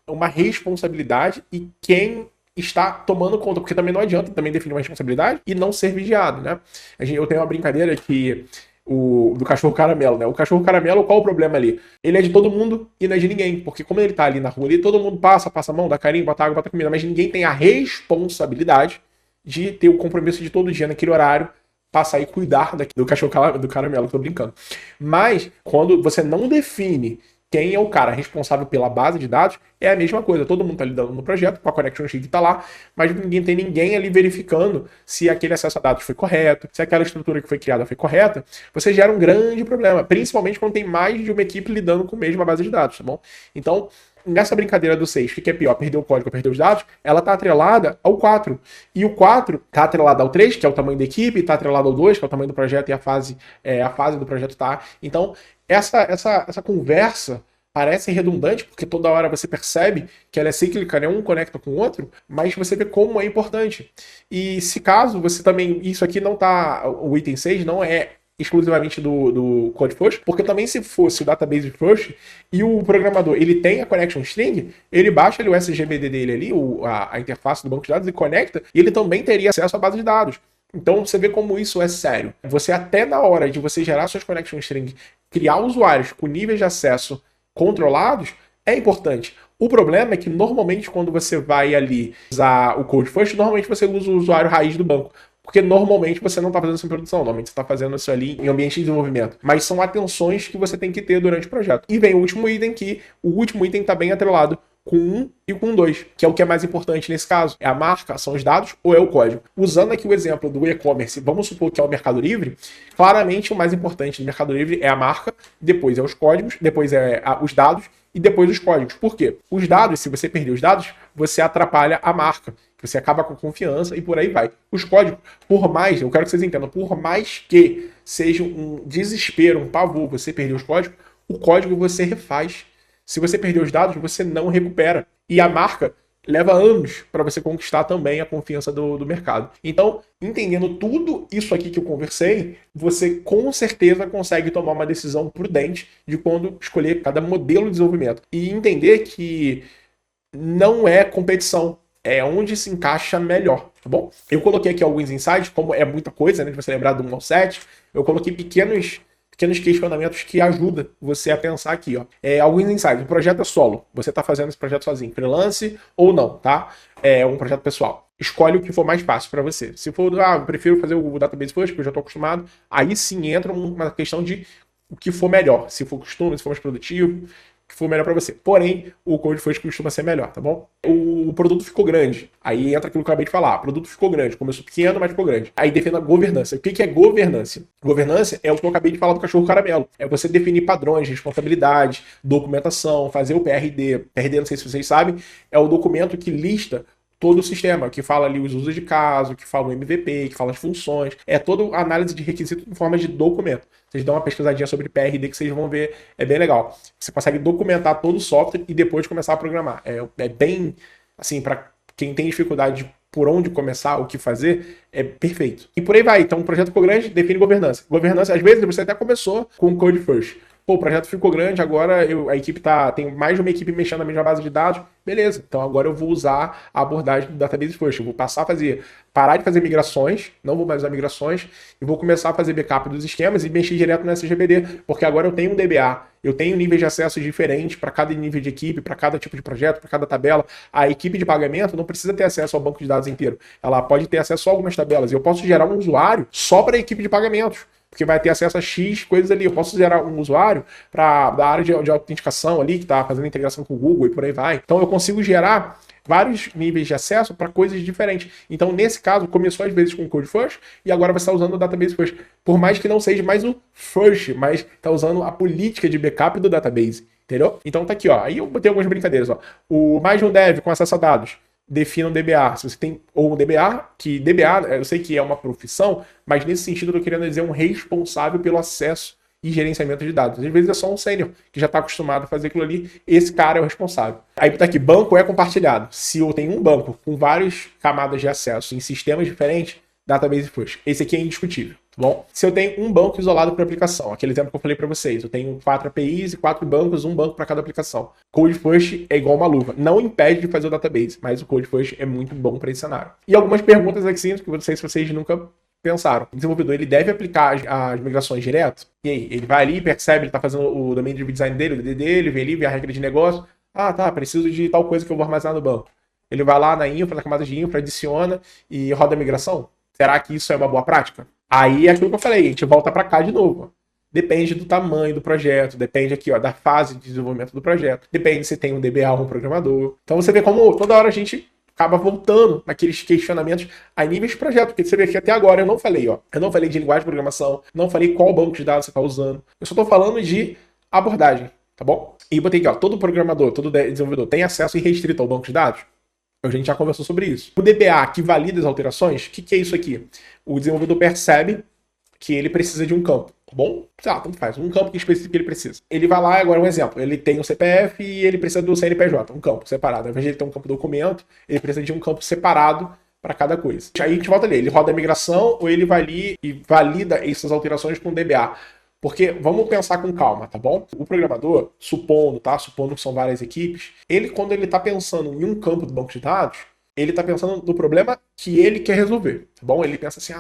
uma responsabilidade e quem está tomando conta, porque também não adianta também definir uma responsabilidade e não ser vigiado, né? Eu tenho uma brincadeira que do cachorro caramelo, né? O cachorro caramelo, qual o problema ali? Ele é de todo mundo e não é de ninguém, porque como ele tá ali na rua ali, todo mundo passa a mão, dá carinho, bota água, bota comida, mas ninguém tem a responsabilidade de ter o compromisso de todo dia naquele horário passar e cuidar do cachorro do caramelo, tô brincando. Mas quando você não define quem é o cara responsável pela base de dados, é a mesma coisa. Todo mundo está lidando no projeto, com a connection string está lá, mas ninguém tem ninguém ali verificando se aquele acesso a dados foi correto, se aquela estrutura que foi criada foi correta. Você gera um grande problema, principalmente quando tem mais de uma equipe lidando com a mesma base de dados, tá bom? Então, nessa brincadeira do 6, o que é pior? Perder o código ou perder os dados? Ela está atrelada ao 4. E o 4 está atrelado ao 3, que é o tamanho da equipe, está atrelado ao 2, que é o tamanho do projeto e a fase do projeto tá. Então, essa conversa parece redundante, porque toda hora você percebe que ela é cíclica, né? Um conecta com o outro, mas você vê como é importante. E se caso você também, isso aqui não tá, o item 6 não é exclusivamente do Code First, porque também se fosse o Database First e o programador ele tem a connection string, ele baixa ali o SGBD dele ali, a interface do banco de dados e conecta, e ele também teria acesso à base de dados. Então você vê como isso é sério. Você até na hora de você gerar suas connection string, criar usuários com níveis de acesso controlados, é importante. O problema é que normalmente quando você vai ali usar o Code First, normalmente você usa o usuário raiz do banco. Porque normalmente você não está fazendo isso em produção, normalmente você está fazendo isso ali em ambiente de desenvolvimento. Mas são atenções que você tem que ter durante o projeto. E vem o último item, que o último item está bem atrelado com 1 e com 2, que é o que é mais importante nesse caso. É a marca, são os dados ou é o código? Usando aqui o exemplo do e-commerce, vamos supor que é o Mercado Livre, claramente o mais importante do Mercado Livre é a marca, depois é os códigos, depois é os dados e depois os códigos. Por quê? Os dados, se você perder os dados, você atrapalha a marca, você acaba com confiança e por aí vai. Os códigos, por mais, eu quero que vocês entendam, por mais que seja um desespero, um pavor você perder os códigos, o código você refaz. Se você perder os dados, você não recupera. E a marca leva anos para você conquistar também a confiança do mercado. Então, entendendo tudo isso aqui que eu conversei, você com certeza consegue tomar uma decisão prudente de quando escolher cada modelo de desenvolvimento. E entender que não é competição, é onde se encaixa melhor, tá bom? Eu coloquei aqui alguns insights, como é muita coisa, né, de você lembrar do 1 ao 7, eu coloquei pequenos questionamentos que ajudam você a pensar aqui, ó. Alguns insights. O projeto é solo. Você está fazendo esse projeto sozinho, freelance ou não, tá? É um projeto pessoal. Escolhe o que for mais fácil para você. Se for, eu prefiro fazer o database first, porque eu já estou acostumado, aí sim entra uma questão de o que for melhor. Se for costume, se for mais produtivo, que for melhor para você. Porém, o Code First costuma ser melhor, tá bom? O produto ficou grande. Aí entra aquilo que eu acabei de falar. O produto ficou grande. Começou pequeno, mas ficou grande. Aí defenda a governança. O que é governança? Governança é o que eu acabei de falar do cachorro caramelo. É você definir padrões, responsabilidade, documentação, fazer o PRD. PRD, não sei se vocês sabem, é o documento que lista todo o sistema, que fala ali os usos de caso, que fala o MVP, que fala as funções. É toda a análise de requisito em forma de documento. Vocês dão uma pesquisadinha sobre PRD que vocês vão ver, é bem legal. Você consegue documentar todo o software e depois começar a programar. É bem, assim, para quem tem dificuldade de por onde começar, o que fazer, é perfeito. E por aí vai. Então, o projeto ficou grande, define governança. Governança, às vezes, você até começou com o Code First. Pô, o projeto ficou grande, agora a equipe tem mais de uma equipe mexendo na mesma base de dados. Beleza, então agora eu vou usar a abordagem do Database First. Eu vou parar de fazer migrações, não vou mais usar migrações, e vou começar a fazer backup dos esquemas e mexer direto no SGBD, porque agora eu tenho um DBA, eu tenho níveis de acesso diferentes para cada nível de equipe, para cada tipo de projeto, para cada tabela. A equipe de pagamento não precisa ter acesso ao banco de dados inteiro. Ela pode ter acesso a algumas tabelas. Eu posso gerar um usuário só para a equipe de pagamentos, porque vai ter acesso a X coisas ali. Eu posso gerar um usuário da área de autenticação ali, que está fazendo integração com o Google e por aí vai. Então eu consigo gerar vários níveis de acesso para coisas diferentes. Então, nesse caso, começou às vezes com o Code First e agora você está usando o Database First. Por mais que não seja mais o First, mas está usando a política de backup do database. Entendeu? Então tá aqui, ó. Aí eu botei algumas brincadeiras, ó. O mais de um dev com acesso a dados. Defina um DBA. Se você tem ou um DBA, que DBA, eu sei que é uma profissão, mas nesse sentido eu tô querendo dizer um responsável pelo acesso e gerenciamento de dados. Às vezes é só um sênior que já está acostumado a fazer aquilo ali, esse cara é o responsável. Aí tá aqui, banco é compartilhado. Se eu tenho um banco com várias camadas de acesso em sistemas diferentes, Database First. Esse aqui é indiscutível, tá bom? Se eu tenho um banco isolado por aplicação, aquele exemplo que eu falei para vocês, eu tenho 4 APIs e 4 bancos, um banco para cada aplicação. Code First é igual uma luva. Não impede de fazer o database, mas o Code First é muito bom para esse cenário. E algumas perguntas aqui que eu não sei se vocês nunca pensaram. O desenvolvedor, ele deve aplicar as migrações direto? E aí, ele vai ali, percebe, ele tá fazendo o domain driven design dele, o DD dele, vê ali, vê a regra de negócio. Ah, tá, preciso de tal coisa que eu vou armazenar no banco. Ele vai lá na infra, na camada de infra, adiciona e roda a migração. Será que isso é uma boa prática? Aí é aquilo que eu falei, a gente volta para cá de novo. Depende do tamanho do projeto, depende aqui, ó, da fase de desenvolvimento do projeto, depende se tem um DBA ou um programador. Então você vê como toda hora a gente acaba voltando naqueles questionamentos a níveis de projeto, porque você vê que até agora eu não falei, ó, eu não falei de linguagem de programação, não falei qual banco de dados você está usando, eu só estou falando de abordagem, tá bom? E botei aqui, ó, todo programador, todo desenvolvedor tem acesso irrestrito ao banco de dados? A gente já conversou sobre isso. O DBA que valida as alterações, o que é isso aqui? O desenvolvedor percebe que ele precisa de um campo, tá bom? Sei lá, tanto faz, um campo específico que ele precisa. Ele vai lá, agora um exemplo, ele tem um CPF e ele precisa do CNPJ, um campo separado. Ao invés de ele ter um campo documento, ele precisa de um campo separado para cada coisa. Aí a gente volta ali, ele roda a migração ou ele vai ali e valida essas alterações com o DBA. Porque vamos pensar com calma, tá bom? O programador, supondo que são várias equipes, ele quando ele tá pensando em um campo do banco de dados, ele tá pensando no problema que ele quer resolver, tá bom? Ele pensa assim,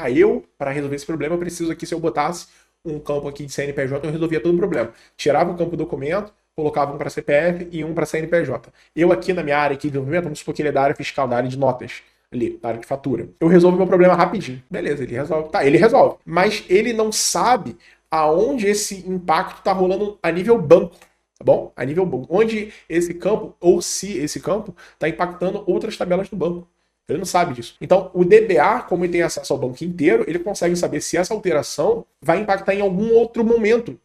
para resolver esse problema, eu preciso aqui, se eu botasse um campo aqui de CNPJ, eu resolvia todo o problema. Tirava o campo documento, colocava um para CPF e um para CNPJ. Eu aqui na minha área aqui de desenvolvimento, vamos supor que ele é da área fiscal, da área de notas, ali, da área de fatura. Eu resolvo meu problema rapidinho. Beleza, ele resolve. Tá, ele resolve. Mas ele não sabe aonde esse impacto tá rolando a nível banco. Tá bom? A nível banco. Onde esse campo, ou se esse campo, está impactando outras tabelas do banco. Ele não sabe disso. Então, o DBA, como ele tem acesso ao banco inteiro, ele consegue saber se essa alteração vai impactar em algum outro momento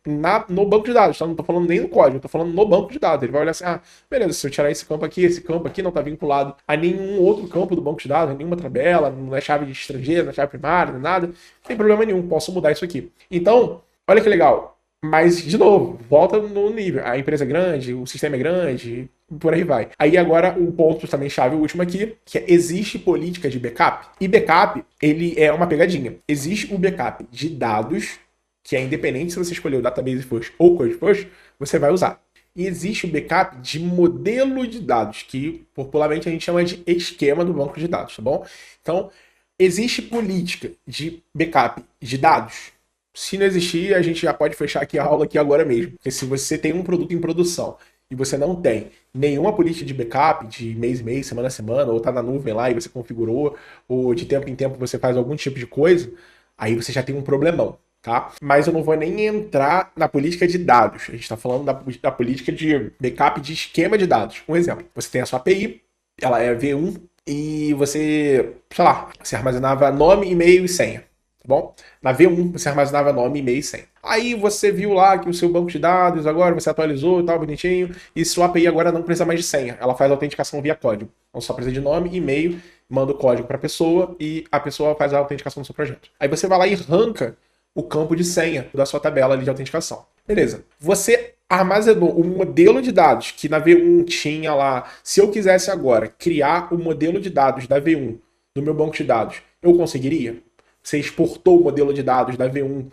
no banco de dados. Então, não estou falando nem no código, estou falando no banco de dados. Ele vai olhar assim, beleza, se eu tirar esse campo aqui não está vinculado a nenhum outro campo do banco de dados, a nenhuma tabela, não é chave de estrangeira, não é chave primária, não é nada. Não tem problema nenhum, posso mudar isso aqui. Então, olha que legal. Mas, de novo, volta no nível. A empresa é grande, o sistema é grande, por aí vai. Aí agora o ponto também chave, o último aqui, que é existe política de backup. E backup, ele é uma pegadinha. Existe o backup de dados, que é independente se você escolher o Database First ou Code First, você vai usar. E existe o backup de modelo de dados, que popularmente a gente chama de esquema do banco de dados, tá bom? Então, existe política de backup de dados. Se não existir, a gente já pode fechar aqui a aula aqui agora mesmo. Porque se você tem um produto em produção e você não tem nenhuma política de backup de mês em mês, semana a semana, ou tá na nuvem lá e você configurou, ou de tempo em tempo você faz algum tipo de coisa, aí você já tem um problemão, tá? Mas eu não vou nem entrar na política de dados. A gente está falando da política de backup de esquema de dados. Um exemplo, você tem a sua API, ela é V1, e você, sei lá, você armazenava nome, e-mail e senha. Tá bom? Na V1 você armazenava nome, e-mail e senha. Aí você viu lá que o seu banco de dados agora você atualizou e tal, bonitinho, e sua API agora não precisa mais de senha. Ela faz a autenticação via código. Então só precisa de nome, e-mail, manda o código para a pessoa e a pessoa faz a autenticação do seu projeto. Aí você vai lá e arranca o campo de senha da sua tabela ali de autenticação. Beleza. Você armazenou o modelo de dados que na V1 tinha lá. Se eu quisesse agora criar o modelo de dados da V1 do meu banco de dados, eu conseguiria? Você exportou o modelo de dados da V1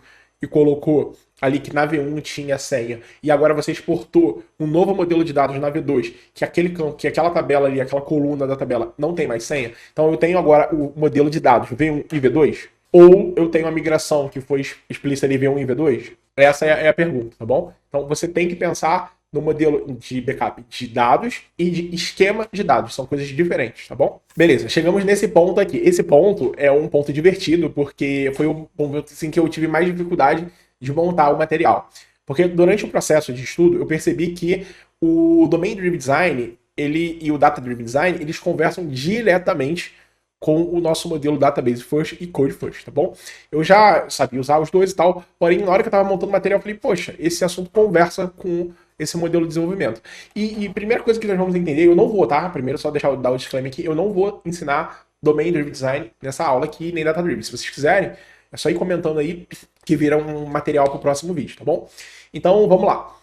e colocou ali que na V1 tinha senha, e agora você exportou um novo modelo de dados na V2, que aquele campo, que aquela tabela ali, aquela coluna da tabela não tem mais senha, então eu tenho agora o modelo de dados V1 e V2, ou eu tenho a migração que foi explícita ali V1 e V2? Essa é a pergunta, tá bom? Então você tem que pensar no modelo de backup de dados e de esquema de dados. São coisas diferentes, tá bom? Beleza, chegamos nesse ponto aqui. Esse ponto é um ponto divertido, porque foi um ponto assim, que eu tive mais dificuldade de montar o material. Porque durante o processo de estudo, eu percebi que o Domain Driven Design e o Data Driven Design, eles conversam diretamente com o nosso modelo Database First e Code First, tá bom? Eu já sabia usar os dois e tal, porém, na hora que eu estava montando o material, eu falei, poxa, esse assunto conversa com esse modelo de desenvolvimento. E primeira coisa que nós vamos entender, eu não vou, tá? Primeiro, só dar o disclaimer aqui, eu não vou ensinar Domain Driven Design nessa aula aqui, nem Data Driven. Se vocês quiserem, é só ir comentando aí que vira um material para o próximo vídeo, tá bom? Então, vamos lá.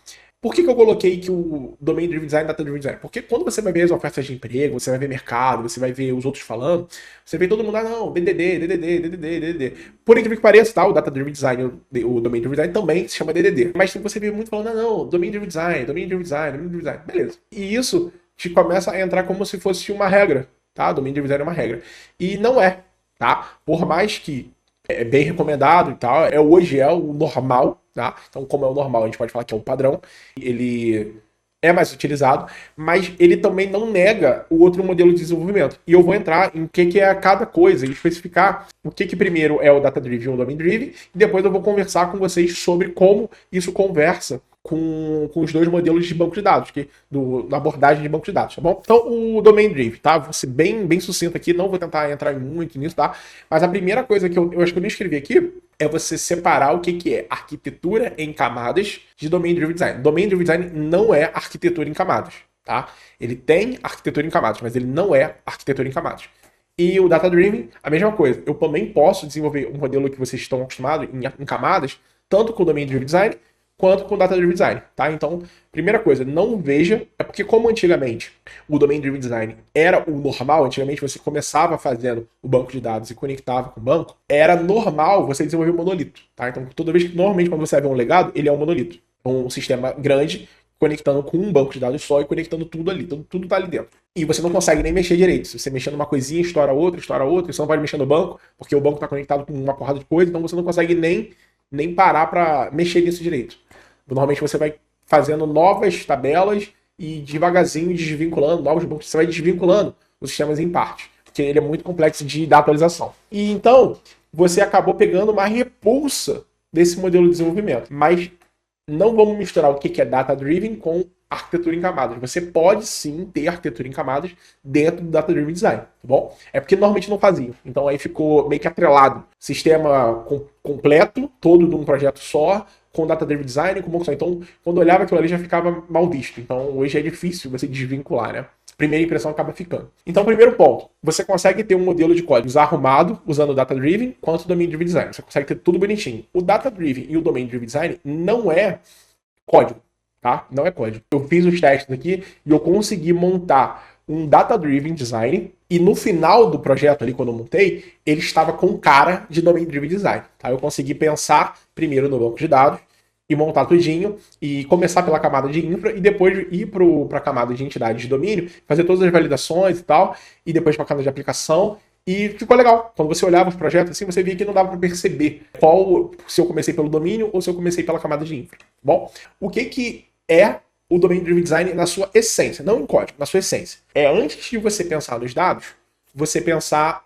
Por que eu coloquei que o Domain Driven Design e Data Driven Design? Porque quando você vai ver as ofertas de emprego, você vai ver mercado, você vai ver os outros falando, você vê todo mundo, não, DDD. Por incrível que pareça, tá? O Data Driven Design, o Domain Driven Design também se chama DDD. Mas você vê muito falando, não, Domain Driven Design, Domain Driven Design, Domain Driven Design. Beleza. E isso te começa a entrar como se fosse uma regra, tá? Domain Driven Design é uma regra. E não é, tá? Por mais que é bem recomendado e tal, hoje é o normal, tá? Então, como é o normal, a gente pode falar que é o padrão. Ele é mais utilizado, mas ele também não nega o outro modelo de desenvolvimento. E eu vou entrar em o que é cada coisa e especificar o que primeiro é o Data Driven ou o Domain Driven, e depois eu vou conversar com vocês sobre como isso conversa com os dois modelos de banco de dados, da abordagem de banco de dados, tá bom? Então, o Domain Driven, tá? Vou ser bem sucinto aqui, não vou tentar entrar muito nisso, tá? Mas a primeira coisa que eu acho que eu nem escrevi aqui é você separar o que é arquitetura em camadas de Domain Driven Design. Domain Driven Design não é arquitetura em camadas, tá? Ele tem arquitetura em camadas, mas ele não é arquitetura em camadas. E o Data Driven, a mesma coisa. Eu também posso desenvolver um modelo que vocês estão acostumados em camadas, tanto com o Domain Driven Design, quanto com Data Driven Design, tá? Então, primeira coisa, não veja, é porque como antigamente o Domain Driven Design era o normal, antigamente você começava fazendo o banco de dados e conectava com o banco, era normal você desenvolver um monolito, tá? Então, toda vez que, normalmente, quando você vai ver um legado, ele é um monolito. Um sistema grande, conectando com um banco de dados só e conectando tudo ali, tudo tá ali dentro. E você não consegue nem mexer direito. Se você mexer numa coisinha, estoura outra, você não pode mexer no banco, porque o banco tá conectado com uma porrada de coisa, então você não consegue nem parar para mexer nisso direito. Normalmente você vai fazendo novas tabelas e devagarzinho desvinculando novos bancos. Você vai desvinculando os sistemas em parte, porque ele é muito complexo de dar atualização. E então, você acabou pegando uma repulsa desse modelo de desenvolvimento. Mas não vamos misturar o que é data-driven com arquitetura em camadas. Você pode sim ter arquitetura em camadas dentro do Data Driven Design, tá bom? É porque normalmente não faziam. Então aí ficou meio que atrelado. Sistema completo, todo de um projeto só, com Data Driven Design, com banco só. Então, quando olhava aquilo ali já ficava mal visto. Então hoje é difícil você desvincular, né? Primeira impressão acaba ficando. Então, primeiro ponto, você consegue ter um modelo de códigos arrumado usando o Data Driven quanto o Domain Driven Design. Você consegue ter tudo bonitinho. O Data Driven e o Domain Driven Design não é código, tá? Não é código. Eu fiz os testes aqui e eu consegui montar um Data Driven Design e no final do projeto ali, quando eu montei, ele estava com cara de Domain Driven Design, tá? Eu consegui pensar primeiro no banco de dados e montar tudinho, e começar pela camada de infra, e depois ir para a camada de entidade de domínio, fazer todas as validações e tal, e depois para a camada de aplicação, e ficou legal. Quando você olhava os projetos assim, você via que não dava para perceber se eu comecei pelo domínio ou se eu comecei pela camada de infra. Bom, o que é o Domain Driven Design na sua essência? Não em código, na sua essência. É antes de você pensar nos dados, você pensar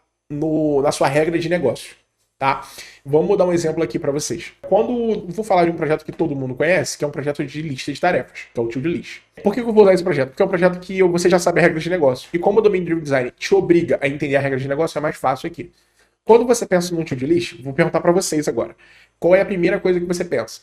na sua regra de negócio. Tá? Vamos dar um exemplo aqui para vocês. Quando vou falar de um projeto que todo mundo conhece, que é um projeto de lista de tarefas, que é o to-do list. Por que eu vou usar esse projeto? Porque é um projeto que você já sabe a regra de negócio. E como o Domain Driven Design te obriga a entender a regra de negócio, é mais fácil aqui. Quando você pensa num to-do list, vou perguntar para vocês agora. Qual é a primeira coisa que você pensa?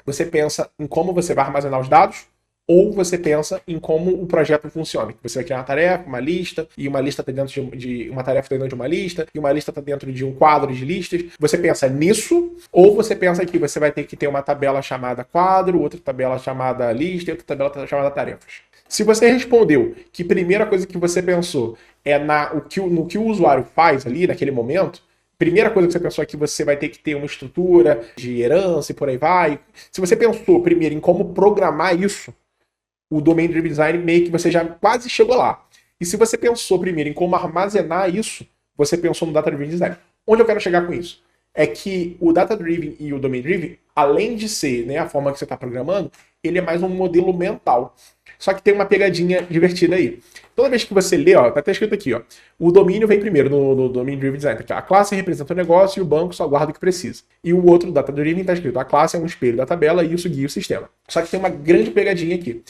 Você pensa em como você vai armazenar os dados? Ou você pensa em como o projeto funciona. Você vai criar uma tarefa, uma lista, e uma lista está dentro de uma tarefa está dentro de uma lista, e uma lista está dentro de um quadro de listas. Você pensa nisso, ou você pensa que você vai ter que ter uma tabela chamada quadro, outra tabela chamada lista, e outra tabela chamada tarefas. Se você respondeu que a primeira coisa que você pensou é no que o usuário faz ali, naquele momento, primeira coisa que você pensou é que você vai ter que ter uma estrutura de herança e por aí vai. Se você pensou primeiro em como programar isso, o Domain Driven Design meio que você já quase chegou lá. E se você pensou primeiro em como armazenar isso, você pensou no Data Driven Design. Onde eu quero chegar com isso? É que o Data Driven e o Domain Driven, além de ser, né, a forma que você está programando, ele é mais um modelo mental. Só que tem uma pegadinha divertida aí. Toda vez que você lê, ó, tá até escrito aqui, ó, o domínio vem primeiro no Domain Driven Design. A classe representa o negócio e o banco só guarda o que precisa. E o outro, Data Driven, tá escrito, a classe é um espelho da tabela e isso guia o sistema. Só que tem uma grande pegadinha aqui.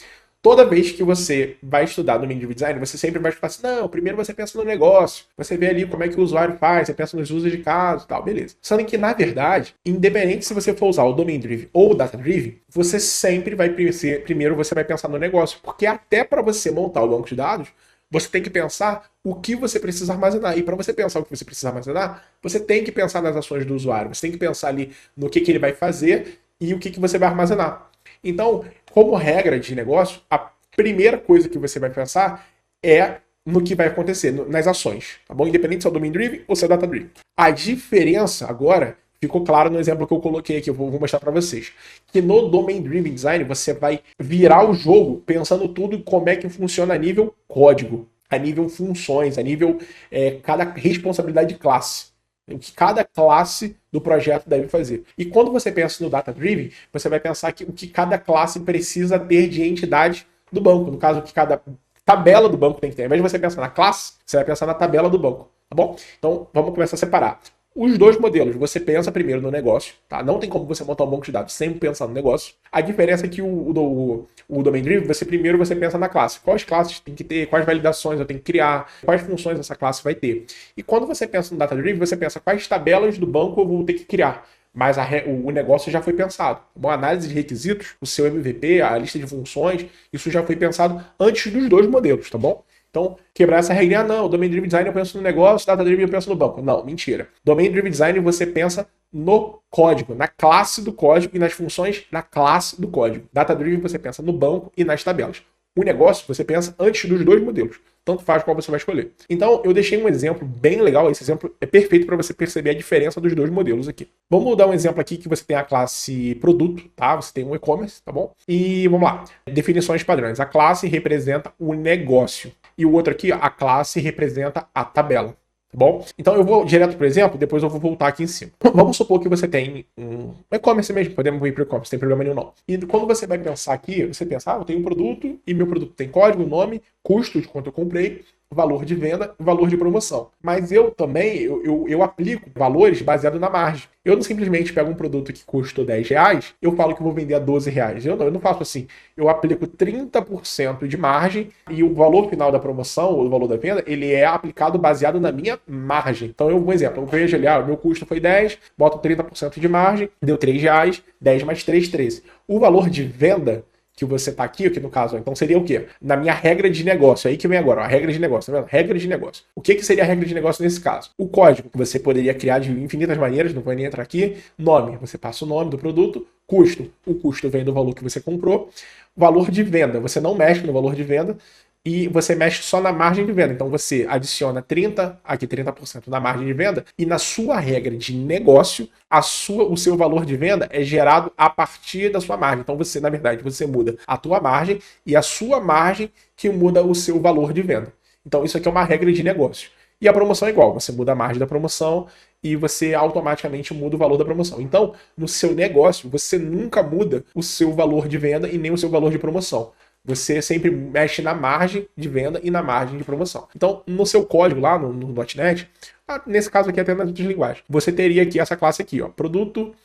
Toda vez que você vai estudar Domain Driven Design, você sempre vai falar assim, não, primeiro você pensa no negócio, você vê ali como é que o usuário faz, você pensa nos usos de caso e tal, beleza. Sendo que, na verdade, independente se você for usar o Domain Driven ou o Data Driven, você sempre vai primeiro você vai pensar no negócio, porque até para você montar o banco de dados, você tem que pensar o que você precisa armazenar. E para você pensar o que você precisa armazenar, você tem que pensar nas ações do usuário, você tem que pensar ali no que ele vai fazer e o que você vai armazenar. Então, como regra de negócio, a primeira coisa que você vai pensar é no que vai acontecer, nas ações, tá bom? Independente se é o Domain Driven ou se é o Data Driven. A diferença agora ficou claro no exemplo que eu coloquei aqui, eu vou mostrar para vocês. Que no Domain Driven Design você vai virar o jogo pensando tudo em como é que funciona a nível código, a nível funções, a nível cada responsabilidade de classe. O que cada classe do projeto deve fazer. E quando você pensa no Data Driven, você vai pensar que o que cada classe precisa ter de entidade do banco. No caso, o que cada tabela do banco tem que ter. Ao invés de você pensar na classe, você vai pensar na tabela do banco. Tá bom? Então, vamos começar a separar. Os dois modelos, você pensa primeiro no negócio, tá? Não tem como você montar um banco de dados sem pensar no negócio. A diferença é que o Domain Driven, primeiro você pensa na classe. Quais classes tem que ter, quais validações eu tenho que criar, quais funções essa classe vai ter. E quando você pensa no Data Driven, você pensa quais tabelas do banco eu vou ter que criar. Mas o negócio já foi pensado. Bom, a análise de requisitos, o seu MVP, a lista de funções, isso já foi pensado antes dos dois modelos, tá bom? Então, quebrar essa regra, não, Domain Driven Design eu penso no negócio, Data Driven eu penso no banco. Não, mentira. Domain Driven Design você pensa no código, na classe do código e nas funções da classe do código. Data Driven você pensa no banco e nas tabelas. O negócio você pensa antes dos dois modelos. Tanto faz qual você vai escolher. Então, eu deixei um exemplo bem legal. Esse exemplo é perfeito para você perceber a diferença dos dois modelos aqui. Vamos dar um exemplo aqui que você tem a classe produto, tá? Você tem um e-commerce, tá bom? E vamos lá. Definições padrões. A classe representa o negócio. E o outro aqui, a classe representa a tabela. Tá bom? Então eu vou direto para o exemplo, depois eu vou voltar aqui em cima. Vamos supor que você tem um e-commerce mesmo, podemos ir para o e-commerce, não tem problema nenhum não. E quando você vai pensar aqui, você pensa, eu tenho um produto e meu produto tem código, nome, custo de quanto eu comprei, valor de venda, valor de promoção. Mas eu também, eu aplico valores baseados na margem. Eu não simplesmente pego um produto que custa R$10, eu falo que eu vou vender a R$12. Eu não faço assim. Eu aplico 30% de margem e o valor final da promoção, ou o valor da venda, ele é aplicado baseado na minha margem. Então, um exemplo, eu vejo ali, o meu custo foi 10, boto 30% de margem, deu R$3, 10 mais 3, 13. O valor de venda que você tá aqui no caso, então seria o quê? Na minha regra de negócio, aí que vem agora, a regra de negócio, tá vendo? Regra de negócio. O que seria a regra de negócio nesse caso? O código, que você poderia criar de infinitas maneiras, não vou nem entrar aqui. Nome, você passa o nome do produto. Custo, o custo vem do valor que você comprou. Valor de venda, você não mexe no valor de venda e você mexe só na margem de venda. Então você adiciona 30% na margem de venda e na sua regra de negócio, o seu valor de venda é gerado a partir da sua margem. Então você, na verdade, você muda a tua margem e a sua margem que muda o seu valor de venda. Então isso aqui é uma regra de negócio. E a promoção é igual, você muda a margem da promoção e você automaticamente muda o valor da promoção. Então, no seu negócio, você nunca muda o seu valor de venda e nem o seu valor de promoção. Você sempre mexe na margem de venda e na margem de promoção. Então, no seu código lá, no .NET, nesse caso aqui até nas outras linguagens, você teria aqui essa classe aqui, ó, produto,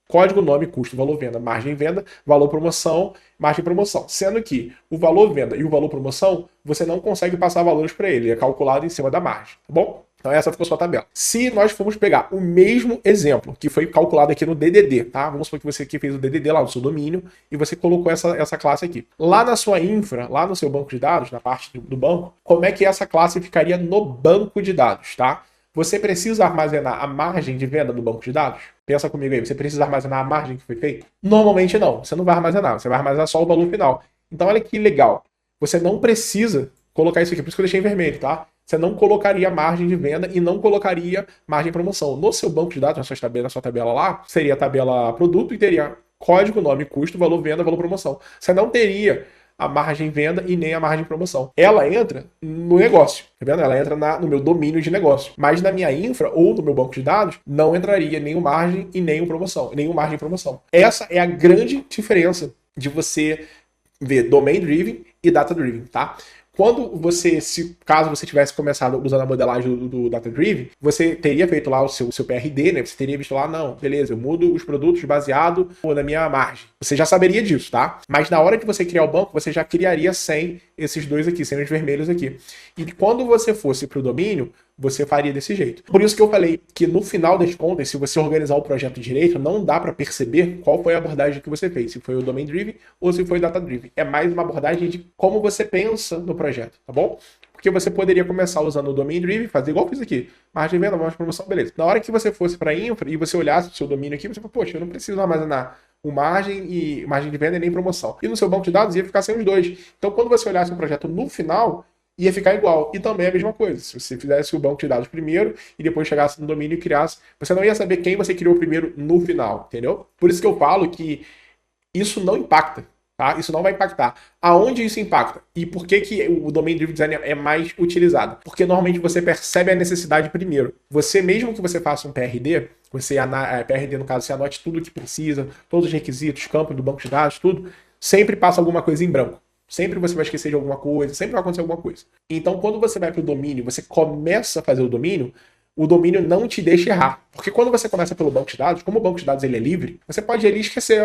código, nome, custo, valor venda, margem venda, valor promoção, margem promoção. Sendo que o valor venda e o valor promoção, você não consegue passar valores para ele, é calculado em cima da margem, tá bom? Então essa ficou a sua tabela. Se nós formos pegar o mesmo exemplo que foi calculado aqui no DDD, tá? Vamos supor que você aqui fez o DDD lá no seu domínio e você colocou essa classe aqui. Lá na sua infra, lá no seu banco de dados, na parte do banco, como é que essa classe ficaria no banco de dados, tá? Você precisa armazenar a margem de venda do banco de dados? Pensa comigo aí, você precisa armazenar a margem que foi feita? Normalmente não, você não vai armazenar, você vai armazenar só o valor final. Então olha que legal, você não precisa colocar isso aqui, por isso que eu deixei em vermelho, tá? você não colocaria margem de venda e não colocaria margem de promoção. No seu banco de dados, na sua tabela lá, seria a tabela produto e teria código, nome, custo, valor venda, valor promoção. Você não teria a margem venda e nem a margem de promoção. Ela entra no negócio, tá vendo? Ela entra no meu domínio de negócio. Mas na minha infra ou no meu banco de dados, não entraria nem o margem e nem o promoção, nem o margem de promoção. Essa é a grande diferença de você ver domain driven e data driven, tá? Quando você, caso você tivesse começado usando a modelagem do Data Driven, você teria feito lá o seu PRD, né? Você teria visto lá, não, beleza, eu mudo os produtos baseado na minha margem. Você já saberia disso, tá? Mas na hora de você criar o banco, você já criaria sem esses dois aqui, sem os vermelhos aqui. E quando você fosse para o domínio, você faria desse jeito. Por isso que eu falei que no final das contas, se você organizar o projeto direito, não dá para perceber qual foi a abordagem que você fez, se foi o Domain Driven ou se foi o Data Driven. É mais uma abordagem de como você pensa no projeto, tá bom? Porque você poderia começar usando o Domain Driven, fazer igual eu fiz aqui, margem de venda, margem de promoção, beleza. Na hora que você fosse para infra e você olhasse o seu domínio aqui, você fala, poxa, eu não preciso armazenar o margem de venda e nem promoção. E no seu banco de dados ia ficar sem os dois. Então, quando você olhasse o projeto no final, ia ficar igual. E também a mesma coisa. Se você fizesse o banco de dados primeiro e depois chegasse no domínio e criasse, você não ia saber quem você criou primeiro no final, entendeu? Por isso que eu falo que isso não impacta, tá? Isso não vai impactar. Aonde isso impacta? E por que o Domain Driven Design é mais utilizado? Porque normalmente você percebe a necessidade primeiro. Você, mesmo que você faça um PRD, PRD no caso, você anote tudo o que precisa, todos os requisitos, campos do banco de dados, tudo, sempre passa alguma coisa em branco. Sempre você vai esquecer de alguma coisa, sempre vai acontecer alguma coisa. Então, quando você vai para o domínio, você começa a fazer o domínio não te deixa errar. Porque quando você começa pelo banco de dados, como o banco de dados ele é livre, você pode ali esquecer,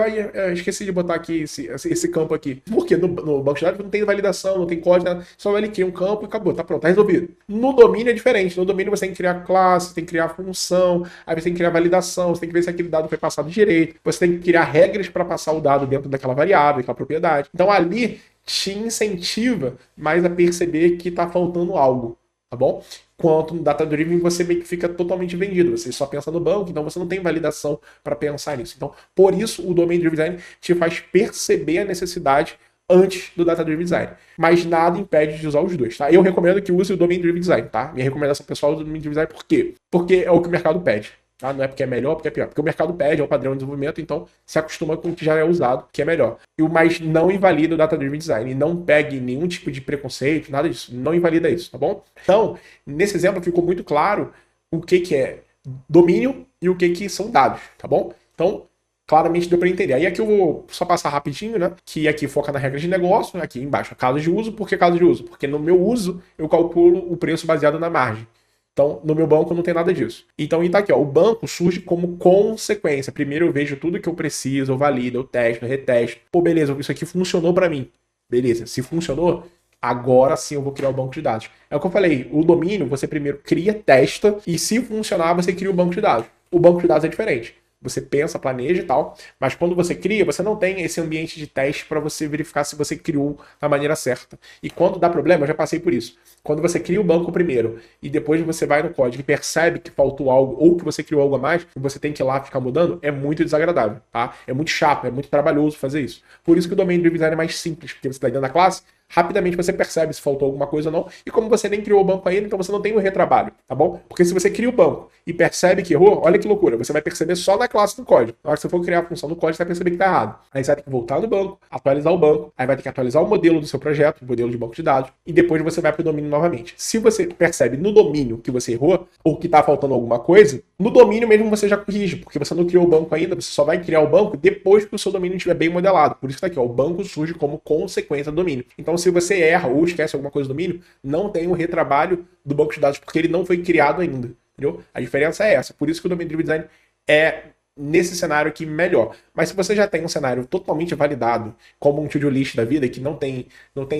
esqueci de botar aqui esse campo aqui. Porque no banco de dados não tem validação, não tem código, nada, só ele cria um campo e acabou, tá pronto, tá resolvido. No domínio é diferente. No domínio você tem que criar classe, tem que criar função, aí você tem que criar validação, você tem que ver se aquele dado foi passado direito, você tem que criar regras para passar o dado dentro daquela variável, daquela propriedade. Então ali te incentiva mais a perceber que está faltando algo, tá bom? Quanto no Data Driven você meio que fica totalmente vendido, você só pensa no banco, então você não tem validação para pensar nisso. Então, por isso o Domain Driven Design te faz perceber a necessidade antes do Data Driven Design. Mas nada impede de usar os dois, tá? Eu recomendo que use o Domain Driven Design, tá? Minha recomendação pessoal é o Domain Driven Design, por quê? Porque é o que o mercado pede. Tá? Não é porque é melhor, porque é pior. Porque o mercado pede, é o padrão de desenvolvimento, então se acostuma com o que já é usado, que é melhor. Mas não invalida o Data Driven Design. E não pegue nenhum tipo de preconceito, nada disso. Não invalida isso, tá bom? Então, nesse exemplo ficou muito claro o que é domínio e o que são dados, tá bom? Então, claramente deu para entender. Aí aqui eu vou só passar rapidinho, né? Que aqui foca na regra de negócio, aqui embaixo, casos de uso. Por que casos de uso? Porque no meu uso eu calculo o preço baseado na margem. Então, no meu banco não tem nada disso. Então, tá aqui, ó, o banco surge como consequência. Primeiro eu vejo tudo que eu preciso, eu valido, eu testo, eu retesto. Pô, beleza, isso aqui funcionou para mim. Beleza, se funcionou, agora sim eu vou criar o banco de dados. É o que eu falei, o domínio você primeiro cria, testa, e se funcionar, você cria o banco de dados. O banco de dados é diferente. Você pensa, planeja e tal, mas quando você cria, você não tem esse ambiente de teste para você verificar se você criou da maneira certa. E quando dá problema, eu já passei por isso. Quando você cria o banco primeiro e depois você vai no código e percebe que faltou algo ou que você criou algo a mais e você tem que ir lá ficar mudando, é muito desagradável, tá? É muito chato, é muito trabalhoso fazer isso. Por isso que o Domain Driven Design é mais simples, porque você está dentro da classe, rapidamente você percebe se faltou alguma coisa ou não, e como você nem criou o banco ainda, então você não tem o retrabalho, tá bom? Porque se você cria o banco e percebe que errou, olha que loucura, você vai perceber só na classe do código. Na hora que você for criar a função do código, você vai perceber que tá errado. Aí você vai ter que voltar no banco, atualizar o banco, aí vai ter que atualizar o modelo do seu projeto, o modelo de banco de dados, e depois você vai para o domínio novamente. Se você percebe no domínio que você errou, ou que tá faltando alguma coisa, no domínio mesmo você já corrige, porque você não criou o banco ainda, você só vai criar o banco depois que o seu domínio estiver bem modelado. Por isso que tá aqui, ó, o banco surge como consequência do domínio. Então, se você erra ou esquece alguma coisa do domínio, não tem um retrabalho do banco de dados, porque ele não foi criado ainda, entendeu? A diferença é essa. Por isso que o Domain Driven Design é, nesse cenário aqui, melhor. Mas se você já tem um cenário totalmente validado, como um to-do list da vida, que não tem,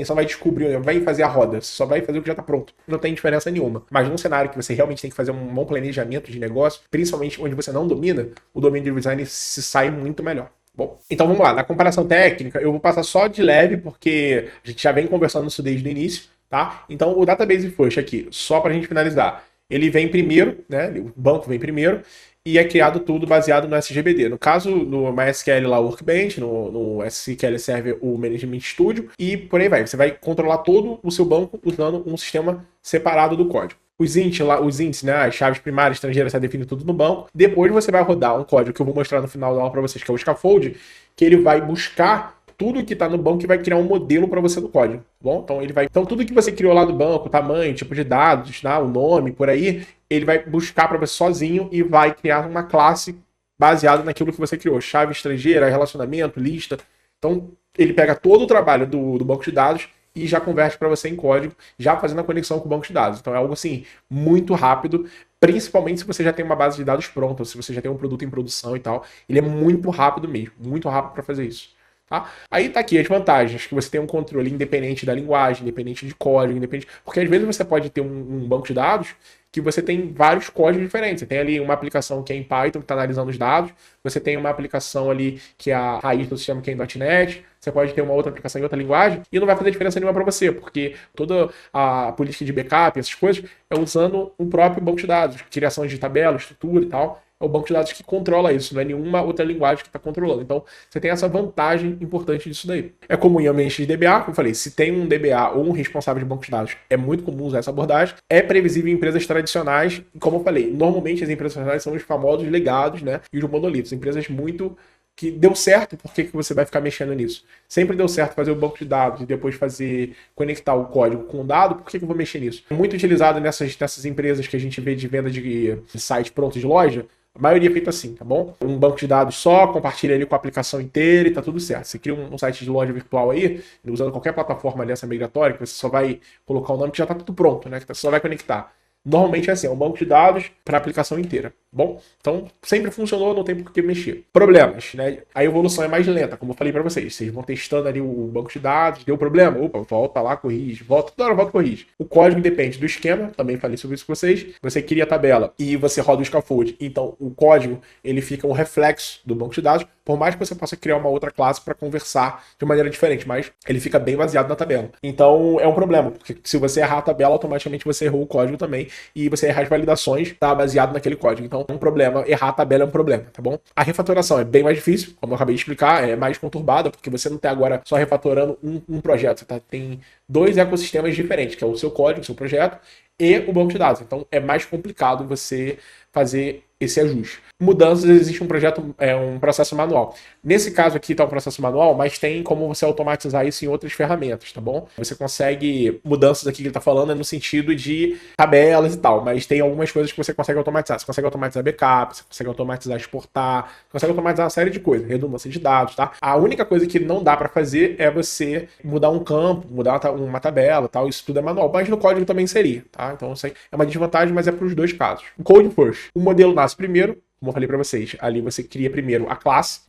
só vai descobrir, vai fazer a roda, só vai fazer o que já está pronto, não tem diferença nenhuma. Mas num cenário que você realmente tem que fazer um bom planejamento de negócio, principalmente onde você não domina, o Domain Driven Design se sai muito melhor. Bom, então vamos lá. Na comparação técnica, eu vou passar só de leve, porque a gente já vem conversando isso desde o início, tá? Então, o Database First aqui, só para a gente finalizar, ele vem primeiro, né? O banco vem primeiro, e é criado tudo baseado no SGBD. No caso, no MySQL lá, o Workbench, no SQL Server, o Management Studio, e por aí vai. Você vai controlar todo o seu banco usando um sistema separado do código. Os ints, né, as chaves primárias estrangeiras, você define tudo no banco. Depois você vai rodar um código que eu vou mostrar no final da aula para vocês, que é o scaffold, que ele vai buscar tudo que está no banco e vai criar um modelo para você no código, tá bom? Então tudo que você criou lá no banco, tamanho, tipo de dados, né, o nome, por aí, ele vai buscar para você sozinho e vai criar uma classe baseada naquilo que você criou, chave estrangeira, relacionamento, lista. Então ele pega todo o trabalho do banco de dados e já converte para você em código, já fazendo a conexão com o banco de dados. Então é algo assim muito rápido, principalmente se você já tem uma base de dados pronta, se você já tem um produto em produção e tal. Ele é muito rápido mesmo, muito rápido para fazer isso. Tá? Aí tá aqui as vantagens, que você tem um controle independente da linguagem, independente de código, independente. Porque às vezes você pode ter um banco de dados que você tem vários códigos diferentes. Você tem ali uma aplicação que é em Python, que está analisando os dados. Você tem uma aplicação ali que é a raiz do sistema, que é em .NET. Você pode ter uma outra aplicação em outra linguagem e não vai fazer diferença nenhuma para você, porque toda a política de backup, essas coisas, é usando um próprio banco de dados, criação de tabela, estrutura e tal. É o banco de dados que controla isso, não é nenhuma outra linguagem que está controlando. Então, você tem essa vantagem importante disso daí. É comum em ambientes de DBA, como eu falei, se tem um DBA ou um responsável de banco de dados, é muito comum usar essa abordagem. É previsível em empresas tradicionais, e como eu falei, normalmente as empresas tradicionais são os famosos legados, né, e os monolitos, empresas muito que deu certo, por que você vai ficar mexendo nisso? Sempre deu certo fazer o banco de dados e depois conectar o código com o dado, por que eu vou mexer nisso? É muito utilizado nessas empresas que a gente vê de venda de site pronto de loja. A maioria é feito assim, tá bom? Um banco de dados só, compartilha ali com a aplicação inteira e tá tudo certo. Você cria um site de loja virtual aí, usando qualquer plataforma dessa migratória, que você só vai colocar o nome que já tá tudo pronto, né? Que você só vai conectar. Normalmente é assim, é um banco de dados para a aplicação inteira. Bom, então sempre funcionou, não tem por que mexer. Problemas, né? A evolução é mais lenta, como eu falei para vocês. Vocês vão testando ali o banco de dados, deu problema, opa, volta lá, corrige, toda hora volta, corrige. O código depende do esquema, também falei sobre isso com vocês. Você cria a tabela e você roda o scaffold, então o código ele fica um reflexo do banco de dados, por mais que você possa criar uma outra classe para conversar de maneira diferente, mas ele fica bem baseado na tabela. Então é um problema, porque se você errar a tabela, automaticamente você errou o código também, e você errar as validações, tá baseado naquele código. Então é um problema, errar a tabela é um problema, tá bom? A refatoração é bem mais difícil, como eu acabei de explicar, é mais conturbada, porque você não tá agora só refatorando um projeto, você tem dois ecossistemas diferentes, que é o seu código, o seu projeto, e o banco de dados. Então é mais complicado você fazer esse ajuste. Mudanças, existe um processo manual. Nesse caso aqui está um processo manual, mas tem como você automatizar isso em outras ferramentas, tá bom? Você consegue, mudanças aqui que ele está falando é no sentido de tabelas e tal, mas tem algumas coisas que você consegue automatizar. Você consegue automatizar backup, você consegue automatizar exportar, você consegue automatizar uma série de coisas, redundância de dados, tá? A única coisa que não dá para fazer é você mudar um campo, mudar uma tabela, tal, isso tudo é manual, mas no código também seria, tá? Então isso aí é uma desvantagem, mas é para os dois casos. Code first. O modelo nasce primeiro, como eu falei para vocês, ali você cria primeiro a classe,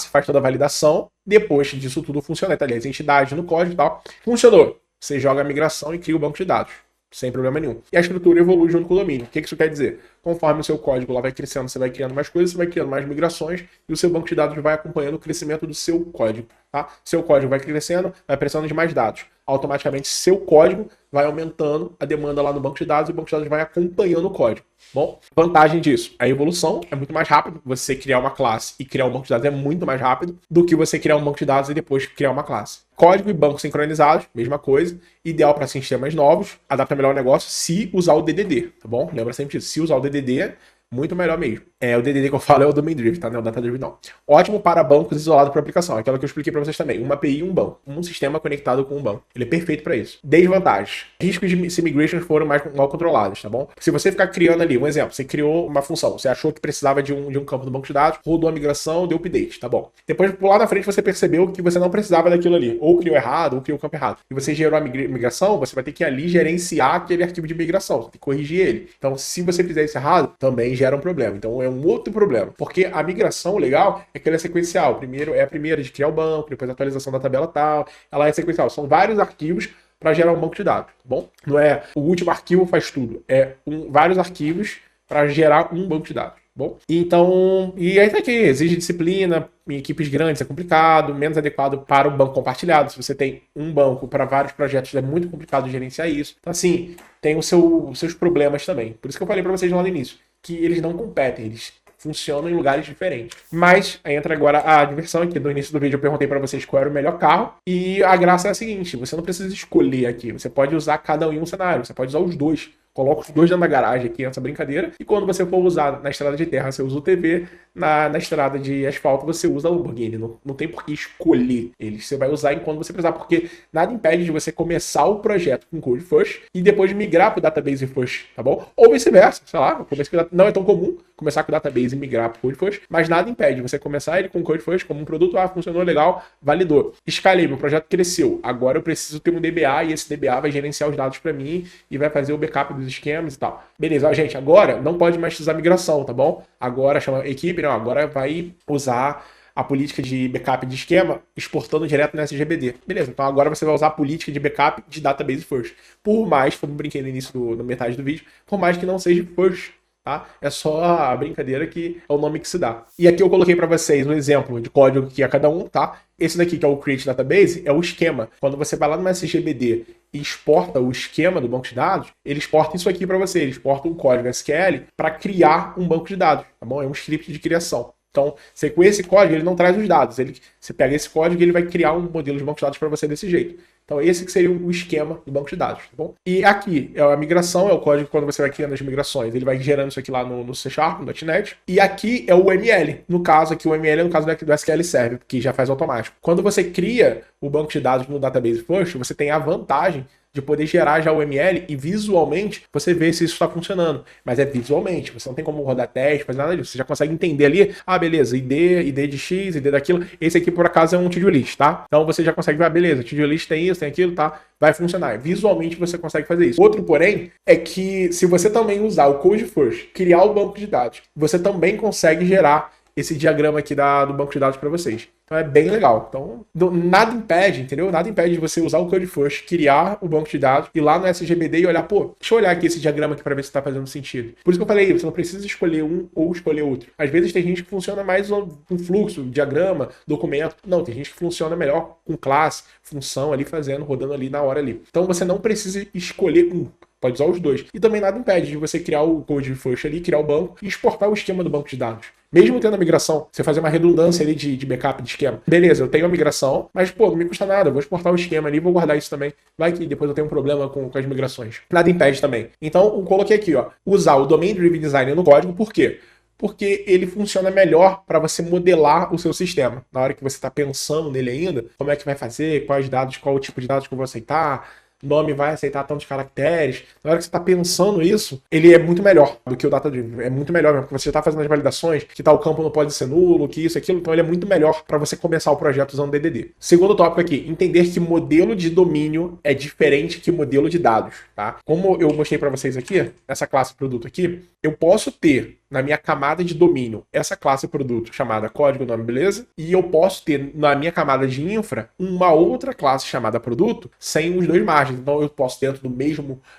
faz toda a validação, depois disso tudo funciona, tá ali as entidades no código e tal, funcionou. Você joga a migração e cria o banco de dados, sem problema nenhum. E a estrutura evolui junto com o domínio. O que isso quer dizer? Conforme o seu código lá vai crescendo, você vai criando mais coisas, você vai criando mais migrações e o seu banco de dados vai acompanhando o crescimento do seu código, tá? Seu código vai crescendo, vai precisando de mais dados. Automaticamente, seu código vai aumentando a demanda lá no banco de dados e o banco de dados vai acompanhando o código. Bom, vantagem disso, a evolução é muito mais rápido. Você criar uma classe e criar um banco de dados é muito mais rápido do que você criar um banco de dados e depois criar uma classe. Código e banco sincronizados, mesma coisa. Ideal para sistemas novos, adapta melhor o negócio se usar o DDD, tá bom? Lembra sempre disso, se usar o DDD, muito melhor mesmo. O DDD que eu falo é o Domain Driven, tá? Não é o Data Driven, não. Ótimo para bancos isolados por aplicação. Aquela que eu expliquei para vocês também. Uma API e um banco. Um sistema conectado com um banco. Ele é perfeito para isso. Desvantagens. Riscos de migrations foram mais mal controlados, tá bom? Se você ficar criando ali, um exemplo, você criou uma função, você achou que precisava de um campo do banco de dados, rodou a migração, deu update, tá bom? Depois, por lá na frente, você percebeu que você não precisava daquilo ali. Ou criou errado, ou criou o campo errado. E você gerou a migração, você vai ter que ali gerenciar aquele arquivo de migração. Você tem que corrigir ele. Então, se você fizer isso errado, também gera um problema. Então, é um outro problema. Porque a migração legal é que ela é sequencial. Primeiro é a primeira de criar o banco, depois a atualização da tabela tal. Ela é sequencial. São vários arquivos para gerar um banco de dados, tá bom? Não é o último arquivo faz tudo. É vários arquivos para gerar um banco de dados. Bom, então, e aí tá aqui, exige disciplina, em equipes grandes é complicado, menos adequado para o banco compartilhado. Se você tem um banco para vários projetos, é muito complicado gerenciar isso. Então, assim, tem os seus problemas também. Por isso que eu falei para vocês lá no início. que eles não competem, eles funcionam em lugares diferentes. Mas aí entra agora a diversão aqui. No início do vídeo eu perguntei para vocês qual era o melhor carro. E a graça é a seguinte: você não precisa escolher aqui. Você pode usar cada um em um cenário. Você pode usar os dois. Coloca os dois dentro da garagem aqui nessa brincadeira. E quando você for usar na estrada de terra, você usa o TV. Na estrada de asfalto, você usa a Lamborghini. Não tem por que escolher eles. Você vai usar enquanto você precisar. Porque nada impede de você começar o projeto com Code First e depois migrar para o Database First, tá bom? Ou vice-versa, sei lá. Não é tão comum começar com o Database e migrar para o Code First, mas nada impede você começar ele com o Code First como um produto. Funcionou legal, validou. Escalei, meu projeto cresceu. Agora eu preciso ter um DBA e esse DBA vai gerenciar os dados para mim e vai fazer o backup dos esquemas e tal. Beleza, gente, agora não pode mais usar migração, tá bom? Agora chama equipe, não, agora vai usar a política de backup de esquema exportando direto no SGBD. Beleza, então agora você vai usar a política de backup de Database First. Por mais, como brinquei no início, na metade do vídeo, por mais que não seja First, tá? É só a brincadeira que é o nome que se dá. E aqui eu coloquei para vocês um exemplo de código que é cada um, tá? Esse daqui, que é o Create Database, é o esquema. Quando você vai lá no SGBD e exporta o esquema do banco de dados, ele exporta isso aqui para você. Ele exporta um código SQL para criar um banco de dados, tá bom? É um script de criação. Então, você com esse código, ele não traz os dados. Você pega esse código e ele vai criar um modelo de banco de dados para você desse jeito. Então, esse que seria o esquema do banco de dados, tá bom? E aqui é a migração, é o código quando você vai criando as migrações. Ele vai gerando isso aqui lá no C#, no .NET. E aqui é o ML. No caso aqui, o ML é no caso do SQL Server, que já faz automático. Quando você cria o banco de dados no Database First, você tem a vantagem de poder gerar já o ML e visualmente você vê se isso está funcionando. Mas é visualmente, você não tem como rodar teste, fazer nada disso. Você já consegue entender ali, beleza, ID de X, ID daquilo. Esse aqui, por acaso, é um to-do list, tá? Então você já consegue ver, beleza, to-do list tem isso, tem aquilo, tá? Vai funcionar. Visualmente você consegue fazer isso. Outro, porém, é que se você também usar o Code First, criar o banco de dados, você também consegue gerar esse diagrama aqui do banco de dados para vocês. Então é bem legal. Então, nada impede, entendeu? Nada impede de você usar o Code First, criar o banco de dados, ir lá no SGBD e olhar, deixa eu olhar aqui esse diagrama aqui para ver se está fazendo sentido. Por isso que eu falei, você não precisa escolher um ou escolher outro. Às vezes tem gente que funciona mais com fluxo, diagrama, documento. Não, tem gente que funciona melhor com classe, função ali fazendo, rodando ali na hora ali. Então você não precisa escolher um. Pode usar os dois. E também nada impede de você criar o Code First ali, criar o banco e exportar o esquema do banco de dados. Mesmo tendo a migração, você fazer uma redundância ali de backup de esquema. Beleza, eu tenho a migração, mas não me custa nada, eu vou exportar o esquema ali e vou guardar isso também. Vai que depois eu tenho um problema com as migrações. Nada impede também. Então, eu coloquei aqui, usar o Domain Driven Design no código, por quê? Porque ele funciona melhor para você modelar o seu sistema. Na hora que você está pensando nele ainda, como é que vai fazer, quais dados, qual o tipo de dados que eu vou aceitar, nome vai aceitar tantos caracteres. Na hora que você está pensando isso, ele é muito melhor do que o Data Driven. É muito melhor, porque você está fazendo as validações, que tal campo não pode ser nulo, que isso, aquilo. Então ele é muito melhor para você começar o projeto usando DDD. Segundo tópico aqui, entender que modelo de domínio é diferente que modelo de dados, tá? Como eu mostrei para vocês aqui, essa classe produto aqui, eu posso ter na minha camada de domínio essa classe produto chamada código, nome, beleza? E eu posso ter na minha camada de infra uma outra classe chamada produto sem os dois margens. Então eu posso dentro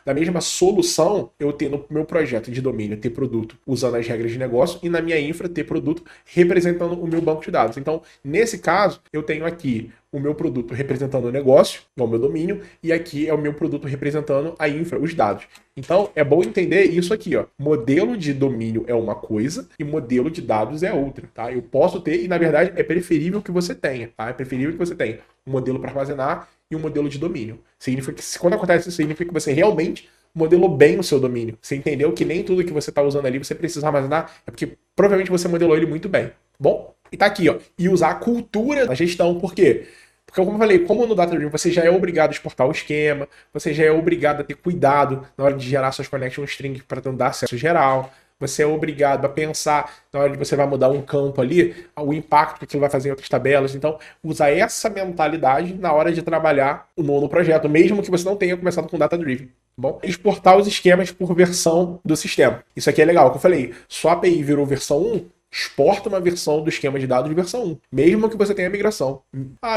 da mesma solução eu ter no meu projeto de domínio ter produto usando as regras de negócio e na minha infra ter produto representando o meu banco de dados. Então nesse caso eu tenho aqui o meu produto representando o negócio, o meu domínio, e aqui é o meu produto representando a infra, os dados. Então, é bom entender isso aqui, Modelo de domínio é uma coisa e modelo de dados é outra, tá? Eu posso ter, e na verdade é preferível que você tenha, tá? É preferível que você tenha um modelo para armazenar e um modelo de domínio. Significa que, quando acontece isso, significa que você realmente modelou bem o seu domínio. Você entendeu que nem tudo que você está usando ali você precisa armazenar, é porque provavelmente você modelou ele muito bem, bom? E tá aqui, e usar a cultura da gestão, por quê? Porque, como eu falei, como no Data Driven você já é obrigado a exportar o esquema, você já é obrigado a ter cuidado na hora de gerar suas connection strings para não dar acesso geral, você é obrigado a pensar na hora de você vai mudar um campo ali, o impacto que aquilo vai fazer em outras tabelas. Então, usar essa mentalidade na hora de trabalhar no projeto, mesmo que você não tenha começado com Data Driven. Bom, exportar os esquemas por versão do sistema. Isso aqui é legal, como eu falei, sua API virou versão 1, exporta uma versão do esquema de dados de versão 1, mesmo que você tenha a migração.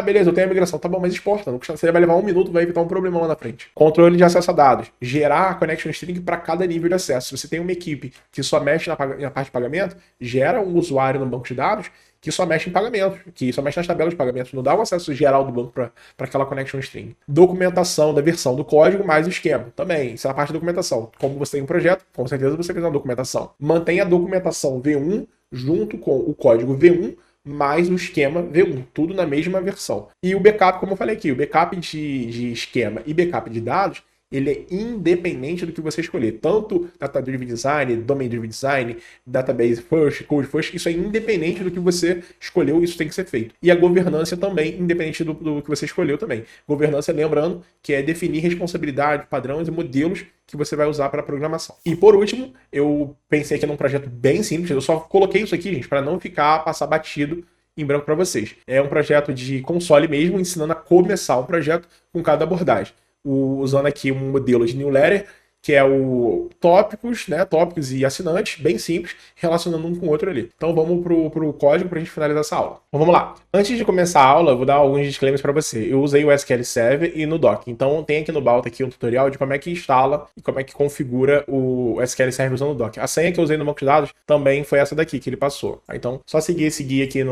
Beleza, eu tenho a migração, tá bom, mas exporta. Não custa, você vai levar 1 minuto, vai evitar um problemão lá na frente. Controle de acesso a dados. Gerar a connection string para cada nível de acesso. Se você tem uma equipe que só mexe na parte de pagamento, gera um usuário no banco de dados que só mexe em pagamentos, que só mexe nas tabelas de pagamentos, não dá um acesso geral do banco para aquela connection string. Documentação da versão do código mais o esquema. Também, isso é a parte da documentação. Como você tem um projeto, com certeza você fez uma documentação. Mantenha a documentação V1 junto com o código V1 mais o esquema V1, tudo na mesma versão. E o backup, como eu falei aqui, o backup de esquema e backup de dados, ele é independente do que você escolher. Tanto Data-Driven Design, Domain-Driven Design, Database First, Code First, isso é independente do que você escolheu, isso tem que ser feito. E a governança também, independente do que você escolheu também. Governança, lembrando, que é definir responsabilidade, padrões e modelos que você vai usar para a programação. E por último, eu pensei aqui num projeto bem simples, eu só coloquei isso aqui, gente, para não passar batido em branco para vocês. É um projeto de console mesmo, ensinando a começar um projeto com cada abordagem. Usando aqui um modelo de newsletter, que é o tópicos, né? Tópicos e assinantes, bem simples, relacionando um com o outro ali. Então vamos pro código para a gente finalizar essa aula. Então vamos lá. Antes de começar a aula, eu vou dar alguns disclaimers para você. Eu usei o SQL Server e no Doc. Então tem aqui no Balta aqui um tutorial de como é que instala e como é que configura o SQL Server usando o Doc. A senha que eu usei no banco de dados também foi essa daqui que ele passou. Então só seguir esse guia aqui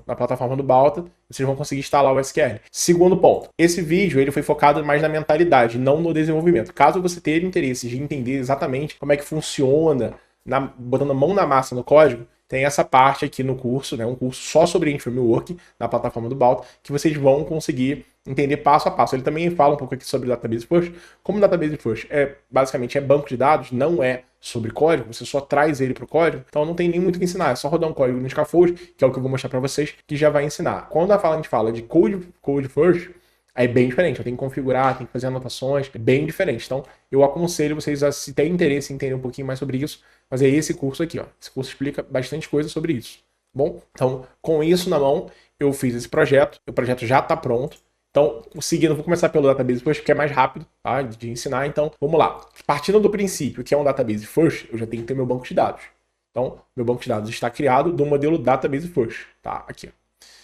na plataforma do Balta, vocês vão conseguir instalar o SQL. Segundo ponto, esse vídeo ele foi focado mais na mentalidade, não no desenvolvimento. Caso você tenha interesse de entender exatamente como é que funciona, botando a mão na massa no código, tem essa parte aqui no curso, né, um curso só sobre Framework na plataforma do Balta, que vocês vão conseguir entender passo a passo. Ele também fala um pouco aqui sobre Database First. Como Database First basicamente é banco de dados, não é sobre código, você só traz ele para o código, então não tem nem muito o que ensinar, é só rodar um código no Scaffold, que é o que eu vou mostrar para vocês, que já vai ensinar. Quando a gente fala de Code First, é bem diferente, eu tenho que configurar, tenho que fazer anotações, é bem diferente. Então, eu aconselho vocês a, se têm interesse em entender um pouquinho mais sobre isso, fazer esse curso aqui, ó. Esse curso explica bastante coisa sobre isso, bom? Então, com isso na mão, eu fiz esse projeto, o projeto já está pronto. Então, seguindo, vou começar pelo Database First, porque é mais rápido, tá, de ensinar. Então, vamos lá. Partindo do princípio que é um Database First, eu já tenho que ter meu banco de dados. Então, meu banco de dados está criado do modelo Database First, tá? Aqui, ó.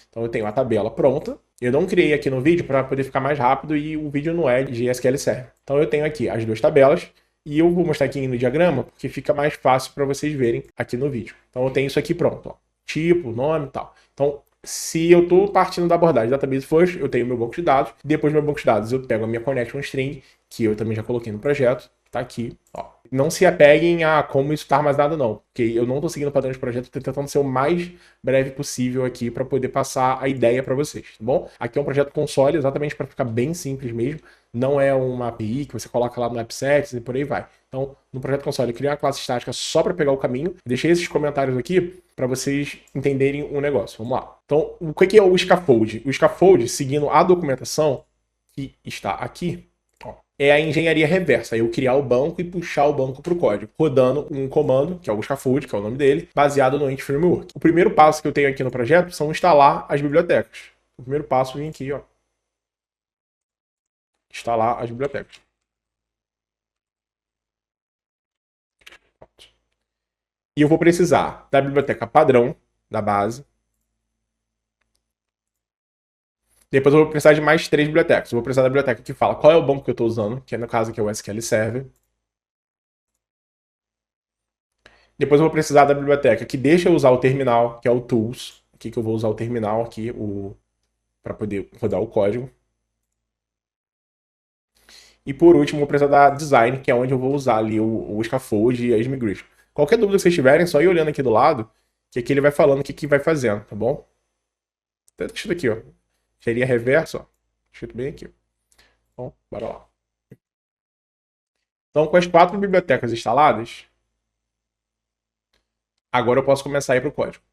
Então, eu tenho a tabela pronta. Eu não criei aqui no vídeo para poder ficar mais rápido e o vídeo não é de SQL Server. Então, eu tenho aqui as duas tabelas e eu vou mostrar aqui no diagrama porque fica mais fácil para vocês verem aqui no vídeo. Então, eu tenho isso aqui pronto, ó. Tipo, nome e tal. Então, se eu estou partindo da abordagem Database First, eu tenho meu banco de dados. Depois do meu banco de dados, eu pego a minha connection string, que eu também já coloquei no projeto. Tá aqui, ó. Não se apeguem a como isso está armazenado, não. Porque eu não estou seguindo o padrão de projeto, estou tentando ser o mais breve possível aqui para poder passar a ideia para vocês, tá bom? Aqui é um projeto console, exatamente para ficar bem simples mesmo. Não é uma API que você coloca lá no AppSets e por aí vai. Então, no projeto console, eu criei uma classe estática só para pegar o caminho. Deixei esses comentários aqui para vocês entenderem o negócio. Vamos lá. Então, o que é o scaffold? O scaffold, seguindo a documentação que está aqui, é a engenharia reversa, eu criar o banco e puxar o banco para o código, rodando um comando, que é o scaffold, que é o nome dele, baseado no Ant Framework. O primeiro passo que eu tenho aqui no projeto são instalar as bibliotecas. O primeiro passo vem aqui, ó. Instalar as bibliotecas. E eu vou precisar da biblioteca padrão, da base. Depois eu vou precisar de mais 3 bibliotecas. Eu vou precisar da biblioteca que fala qual é o banco que eu estou usando, que no caso aqui é o SQL Server. Depois eu vou precisar da biblioteca que deixa eu usar o terminal, que é o Tools. Aqui que eu vou usar o terminal aqui para poder rodar o código. E por último, eu vou precisar da Design, que é onde eu vou usar ali o Scaffold e a Migration. Qualquer dúvida que vocês tiverem, só ir olhando aqui do lado, que aqui ele vai falando o que vai fazendo, tá bom? Tá escrito aqui, ó. Seria reverso, ó. Escrito bem aqui. Bom, bora lá. Então, com as 4 bibliotecas instaladas, agora eu posso começar a ir para o código.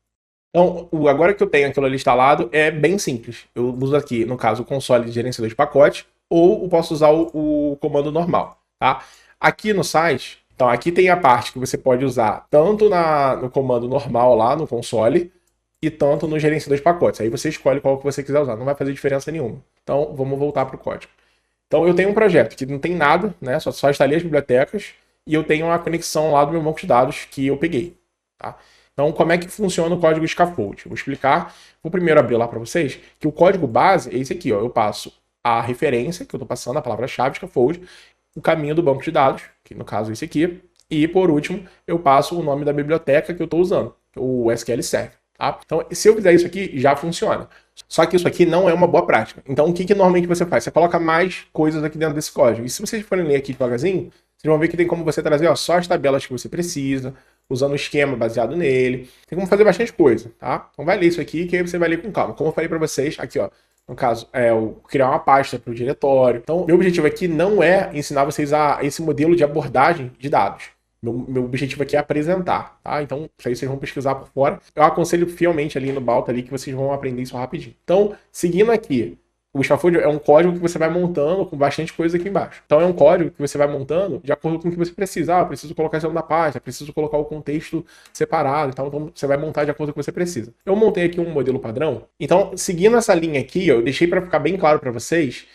Então, agora que eu tenho aquilo ali instalado, é bem simples. Eu uso aqui, no caso, o console de gerenciador de pacote, ou eu posso usar o comando normal, tá? Aqui no site, então aqui tem a parte que você pode usar tanto no comando normal lá no console, e tanto no gerenciador de pacotes. Aí você escolhe qual que você quiser usar, não vai fazer diferença nenhuma. Então, vamos voltar para o código. Então, eu tenho um projeto que não tem nada, né? Só instalei as bibliotecas, e eu tenho uma conexão lá do meu banco de dados que eu peguei, tá? Então, como é que funciona o código Scaffold? Vou explicar. Vou primeiro abrir lá para vocês que o código base é esse aqui, ó. Eu passo a referência, que eu estou passando, a palavra-chave Scaffold, o caminho do banco de dados, que no caso é esse aqui, e por último, eu passo o nome da biblioteca que eu estou usando, o SQL Server, tá? Então, se eu fizer isso aqui, já funciona. Só que isso aqui não é uma boa prática. Então, o que normalmente você faz? Você coloca mais coisas aqui dentro desse código. E se vocês forem ler aqui devagarzinho, vocês vão ver que tem como você trazer, ó, só as tabelas que você precisa, usando o esquema baseado nele. Tem como fazer bastante coisa, tá? Então vai ler isso aqui, que aí você vai ler com calma. Como eu falei para vocês, aqui, ó, no caso, criar uma pasta para o diretório. Então, meu objetivo aqui não é ensinar vocês a esse modelo de abordagem de dados. Meu objetivo aqui é apresentar, tá? Então, isso aí vocês vão pesquisar por fora. Eu aconselho fielmente ali no Balta ali que vocês vão aprender isso rapidinho. Então, seguindo aqui, o scaffold é um código que você vai montando com bastante coisa aqui embaixo. Então é um código que você vai montando de acordo com o que você precisa. Ah, eu preciso colocar isso na página, preciso colocar o contexto separado e tal. Então você vai montar de acordo com o que você precisa. Eu montei aqui um modelo padrão. Então, seguindo essa linha aqui, eu deixei para ficar bem claro para vocês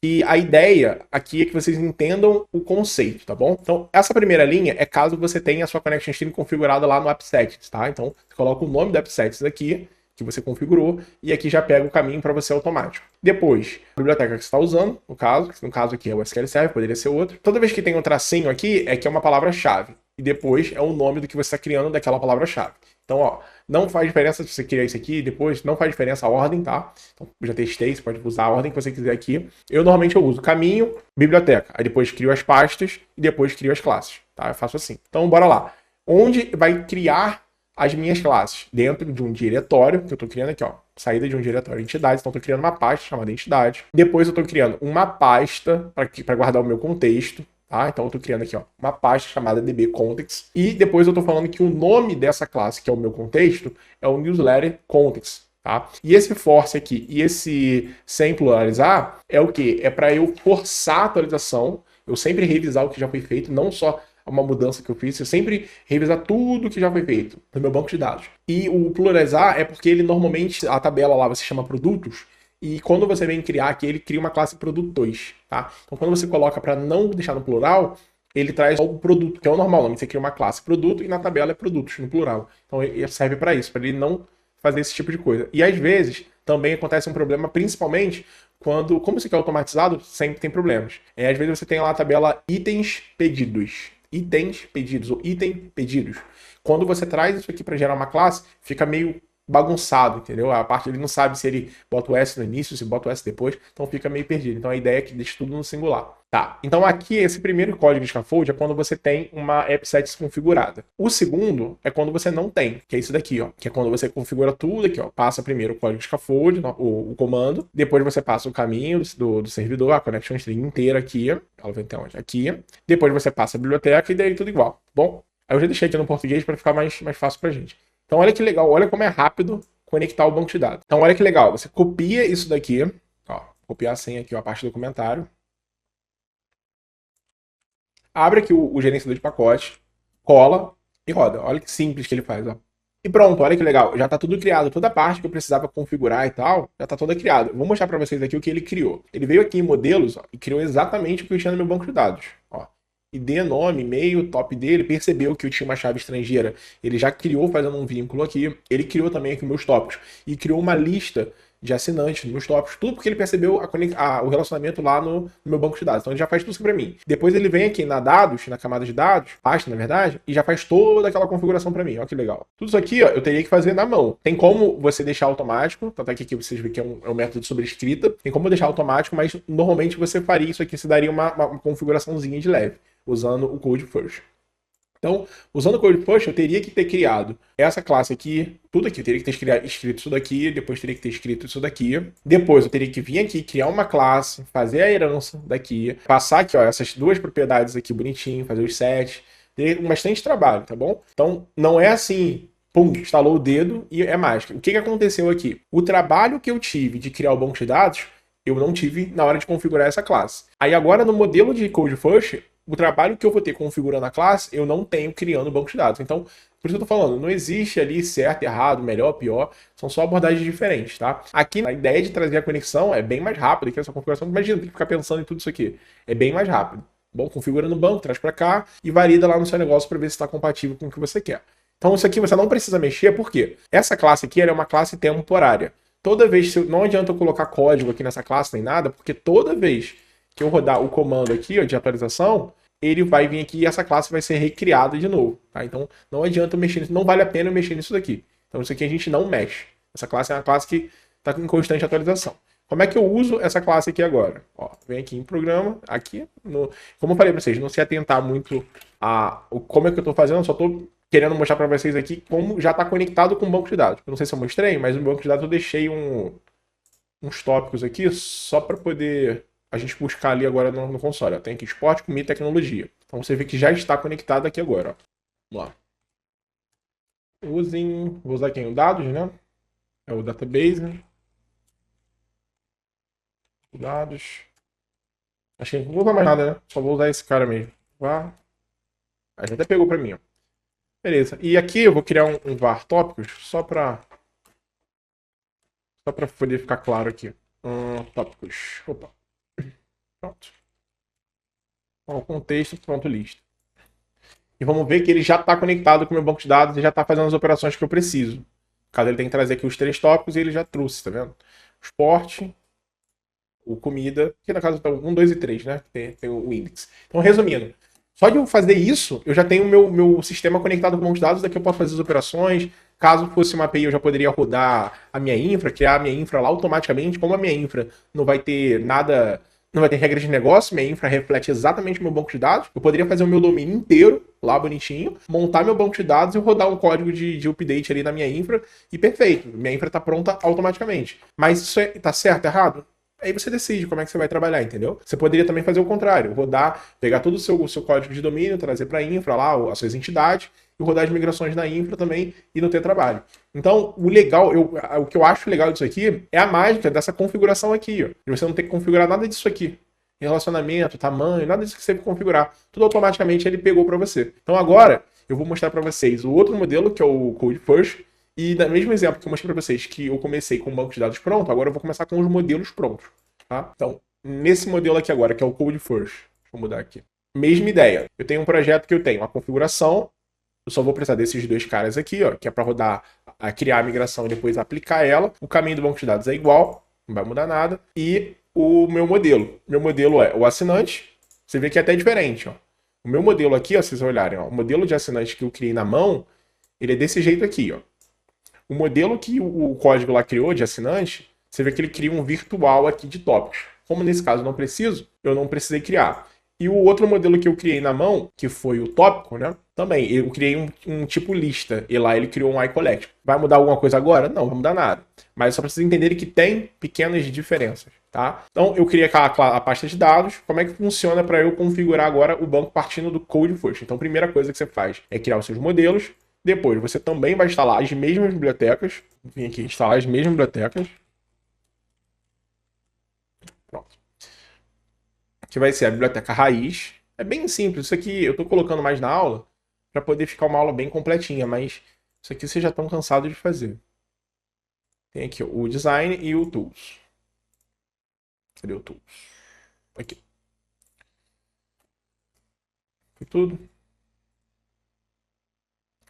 que a ideia aqui é que vocês entendam o conceito, tá bom? Então, essa primeira linha é caso você tenha a sua connection string configurada lá no AppSettings, tá? Então, você coloca o nome do AppSettings aqui, que você configurou, e aqui já pega o caminho para você automático. Depois, a biblioteca que você está usando, no caso aqui é o SQL Server, poderia ser outro. Toda vez que tem um tracinho aqui, é que é uma palavra-chave. E depois é o nome do que você está criando daquela palavra-chave. Então, ó, não faz diferença se você criar isso aqui, depois não faz diferença a ordem, tá? Então, eu já testei, você pode usar a ordem que você quiser aqui. Eu normalmente uso caminho, biblioteca. Aí depois crio as pastas e depois crio as classes, tá? Eu faço assim. Então, bora lá. Onde vai criar as minhas classes? Dentro de um diretório, que eu estou criando aqui, ó, saída de um diretório entidades, então eu estou criando uma pasta chamada entidade. Depois eu estou criando uma pasta para guardar o meu contexto, tá? Então eu estou criando aqui, ó, uma pasta chamada dbcontext. E depois eu estou falando que o nome dessa classe, que é o meu contexto, é o newsletter context. Tá? E esse force aqui e esse sem pluralizar é o que? É para eu forçar a atualização, eu sempre revisar o que já foi feito, não só uma mudança que eu fiz, eu sempre revisar tudo que já foi feito no meu banco de dados. E o pluralizar é porque ele normalmente, a tabela lá você chama produtos, e quando você vem criar aqui, ele cria uma classe produto 2, tá? Então quando você coloca para não deixar no plural, ele traz o produto, que é o normal nome, você cria uma classe produto e na tabela é produtos, no plural. Então ele serve para isso, para ele não fazer esse tipo de coisa. E às vezes também acontece um problema, principalmente quando, como isso aqui é automatizado, sempre tem problemas. Às vezes você tem lá a tabela itens pedidos, ou item pedidos. Quando você traz isso aqui para gerar uma classe, fica meio bagunçado, entendeu? A parte ele não sabe se ele bota o S no início, se bota o S depois, então fica meio perdido. Então a ideia é que deixe tudo no singular. Tá, então aqui esse primeiro código de scaffold é quando você tem uma AppSettings configurada. O segundo é quando você não tem, que é isso daqui, ó, que é quando você configura tudo aqui, ó, passa primeiro o código de scaffold, o comando, depois você passa o caminho do servidor, a connection string inteira aqui, ela vai até onde? Aqui, depois você passa a biblioteca e daí tudo igual, tá bom? Aí eu já deixei aqui no português para ficar mais fácil pra gente. Então olha que legal, olha como é rápido conectar o banco de dados. Então olha que legal, você copia isso daqui, ó, copiar a senha aqui, ó, a parte do comentário. Abre aqui o gerenciador de pacote, cola e roda. Olha que simples que ele faz, ó. E pronto, olha que legal. Já está tudo criado. Toda a parte que eu precisava configurar e tal, já está toda criada. Vou mostrar para vocês aqui o que ele criou. Ele veio aqui em modelos, ó, e criou exatamente o que eu tinha no meu banco de dados. Ó. ID, nome, e-mail, top dele, percebeu que eu tinha uma chave estrangeira. Ele já criou fazendo um vínculo aqui. Ele criou também aqui meus tópicos. E criou uma lista de assinantes nos tópicos, tudo porque ele percebeu o relacionamento lá no meu banco de dados. Então ele já faz tudo isso para mim. Depois ele vem aqui na dados, na camada de dados, pasta na verdade, e já faz toda aquela configuração para mim. Olha que legal. Tudo isso aqui, ó, eu teria que fazer na mão. Tem como você deixar automático, tanto aqui que vocês veem que é um método de sobrescrita, tem como deixar automático, mas normalmente você faria isso aqui, você daria uma configuraçãozinha de leve, usando o Code First. Então, usando o Code First, eu teria que ter criado essa classe aqui, tudo aqui. Eu teria que ter escrito isso daqui, depois teria que ter escrito isso daqui. Depois eu teria que vir aqui, criar uma classe, fazer a herança daqui, passar aqui, ó, essas duas propriedades aqui bonitinho, fazer os sets. Ter bastante trabalho, tá bom? Então, não é assim, pum, instalou o dedo e é mágica. O que aconteceu aqui? O trabalho que eu tive de criar o banco de dados, eu não tive na hora de configurar essa classe. Aí agora, no modelo de Code First, o trabalho que eu vou ter configurando a classe, eu não tenho criando o banco de dados. Então, por isso que eu tô falando, não existe ali certo, errado, melhor, pior, são só abordagens diferentes, tá? Aqui, a ideia de trazer a conexão é bem mais rápida que essa configuração. Imagina, tem que ficar pensando em tudo isso aqui. É bem mais rápido. Bom, configura no banco, traz para cá e valida lá no seu negócio para ver se está compatível com o que você quer. Então, isso aqui você não precisa mexer, por quê? Essa classe aqui ela é uma classe temporária. Toda vez, não adianta eu colocar código aqui nessa classe nem nada, porque toda vez que eu rodar o comando aqui, ó, de atualização, ele vai vir aqui e essa classe vai ser recriada de novo, tá? Então, não adianta eu mexer nisso, não vale a pena eu mexer nisso daqui. Então isso aqui a gente não mexe. Essa classe é uma classe que está em constante atualização. Como é que eu uso essa classe aqui agora? Ó, vem aqui em programa, aqui, como eu falei para vocês, não se atentar muito a como é que eu estou fazendo, só estou querendo mostrar para vocês aqui como já está conectado com o banco de dados. Eu não sei se eu mostrei, mas no banco de dados eu deixei uns tópicos aqui só para poder a gente buscar ali agora no console. Ó. Tem aqui esporte, comida e tecnologia. Então você vê que já está conectado aqui agora. Ó. Vamos lá. Vou usar aqui o dados, né? É o database. Dados. Acho que não vou usar mais nada, né? Só vou usar esse cara mesmo. Var. A gente até pegou pra mim, ó. Beleza. E aqui eu vou criar um var tópicos só pra poder ficar claro aqui. Tópicos. Opa. Pronto. Ó, o contexto, pronto, lista. E vamos ver que ele já está conectado com o meu banco de dados e já está fazendo as operações que eu preciso. No caso, ele tem que trazer aqui os 3 tópicos e ele já trouxe, tá vendo? Esporte, o comida, que no caso tá 1, 2 e 3, né? Tem o índice. Então, resumindo, só de eu fazer isso, eu já tenho o meu sistema conectado com o banco de dados, daqui eu posso fazer as operações. Caso fosse uma API, eu já poderia rodar a minha infra, criar a minha infra lá automaticamente. Como a minha infra não vai ter nada, não vai ter regra de negócio, minha infra reflete exatamente o meu banco de dados. Eu poderia fazer o meu domínio inteiro lá bonitinho, montar meu banco de dados e rodar um código de update ali na minha infra e perfeito. Minha infra está pronta automaticamente. Mas isso tá certo, errado? Aí você decide como é que você vai trabalhar, entendeu? Você poderia também fazer o contrário, rodar, pegar todo o seu código de domínio, trazer para a infra lá, as suas entidades, e rodar as migrações na infra também e não ter trabalho. Então, o legal, o que eu acho legal disso aqui é a mágica dessa configuração aqui, ó. De você não ter que configurar nada disso aqui. Relacionamento, tamanho, nada disso que você tem que configurar. Tudo automaticamente ele pegou para você. Então agora, eu vou mostrar para vocês o outro modelo, que é o Code First. E no mesmo exemplo que eu mostrei para vocês que eu comecei com o banco de dados pronto, agora eu vou começar com os modelos prontos. Tá? Então, nesse modelo aqui agora, que é o Code First, vou mudar aqui. Mesma ideia. Eu tenho um projeto que eu tenho uma configuração, eu só vou precisar desses 2 caras aqui, ó, que é para rodar, criar a migração e depois aplicar ela. O caminho do banco de dados é igual, não vai mudar nada. E o meu modelo. Meu modelo é o assinante. Você vê que é até diferente, ó. O meu modelo aqui, ó, se vocês olharem, ó, o modelo de assinante que eu criei na mão, ele é desse jeito aqui, ó. O modelo que o código lá criou de assinante, você vê que ele cria um virtual aqui de tópicos. Como nesse caso eu não preciso, eu não precisei criar. E o outro modelo que eu criei na mão, que foi o tópico, né? Também, eu criei um tipo lista, e lá ele criou um iCollect. Vai mudar alguma coisa agora? Não, vai mudar nada. Mas só para vocês entenderem que tem pequenas diferenças, tá? Então, eu criei a pasta de dados. Como é que funciona para eu configurar agora o banco partindo do Code First? Então, a primeira coisa que você faz é criar os seus modelos. Depois, você também vai instalar as mesmas bibliotecas. Vim aqui instalar as mesmas bibliotecas. Pronto. Que vai ser a biblioteca raiz. É bem simples. Isso aqui eu estou colocando mais na aula para poder ficar uma aula bem completinha, mas isso aqui vocês já estão cansados de fazer. Tem aqui o design e o tools. Cadê o tools? Aqui. Foi tudo?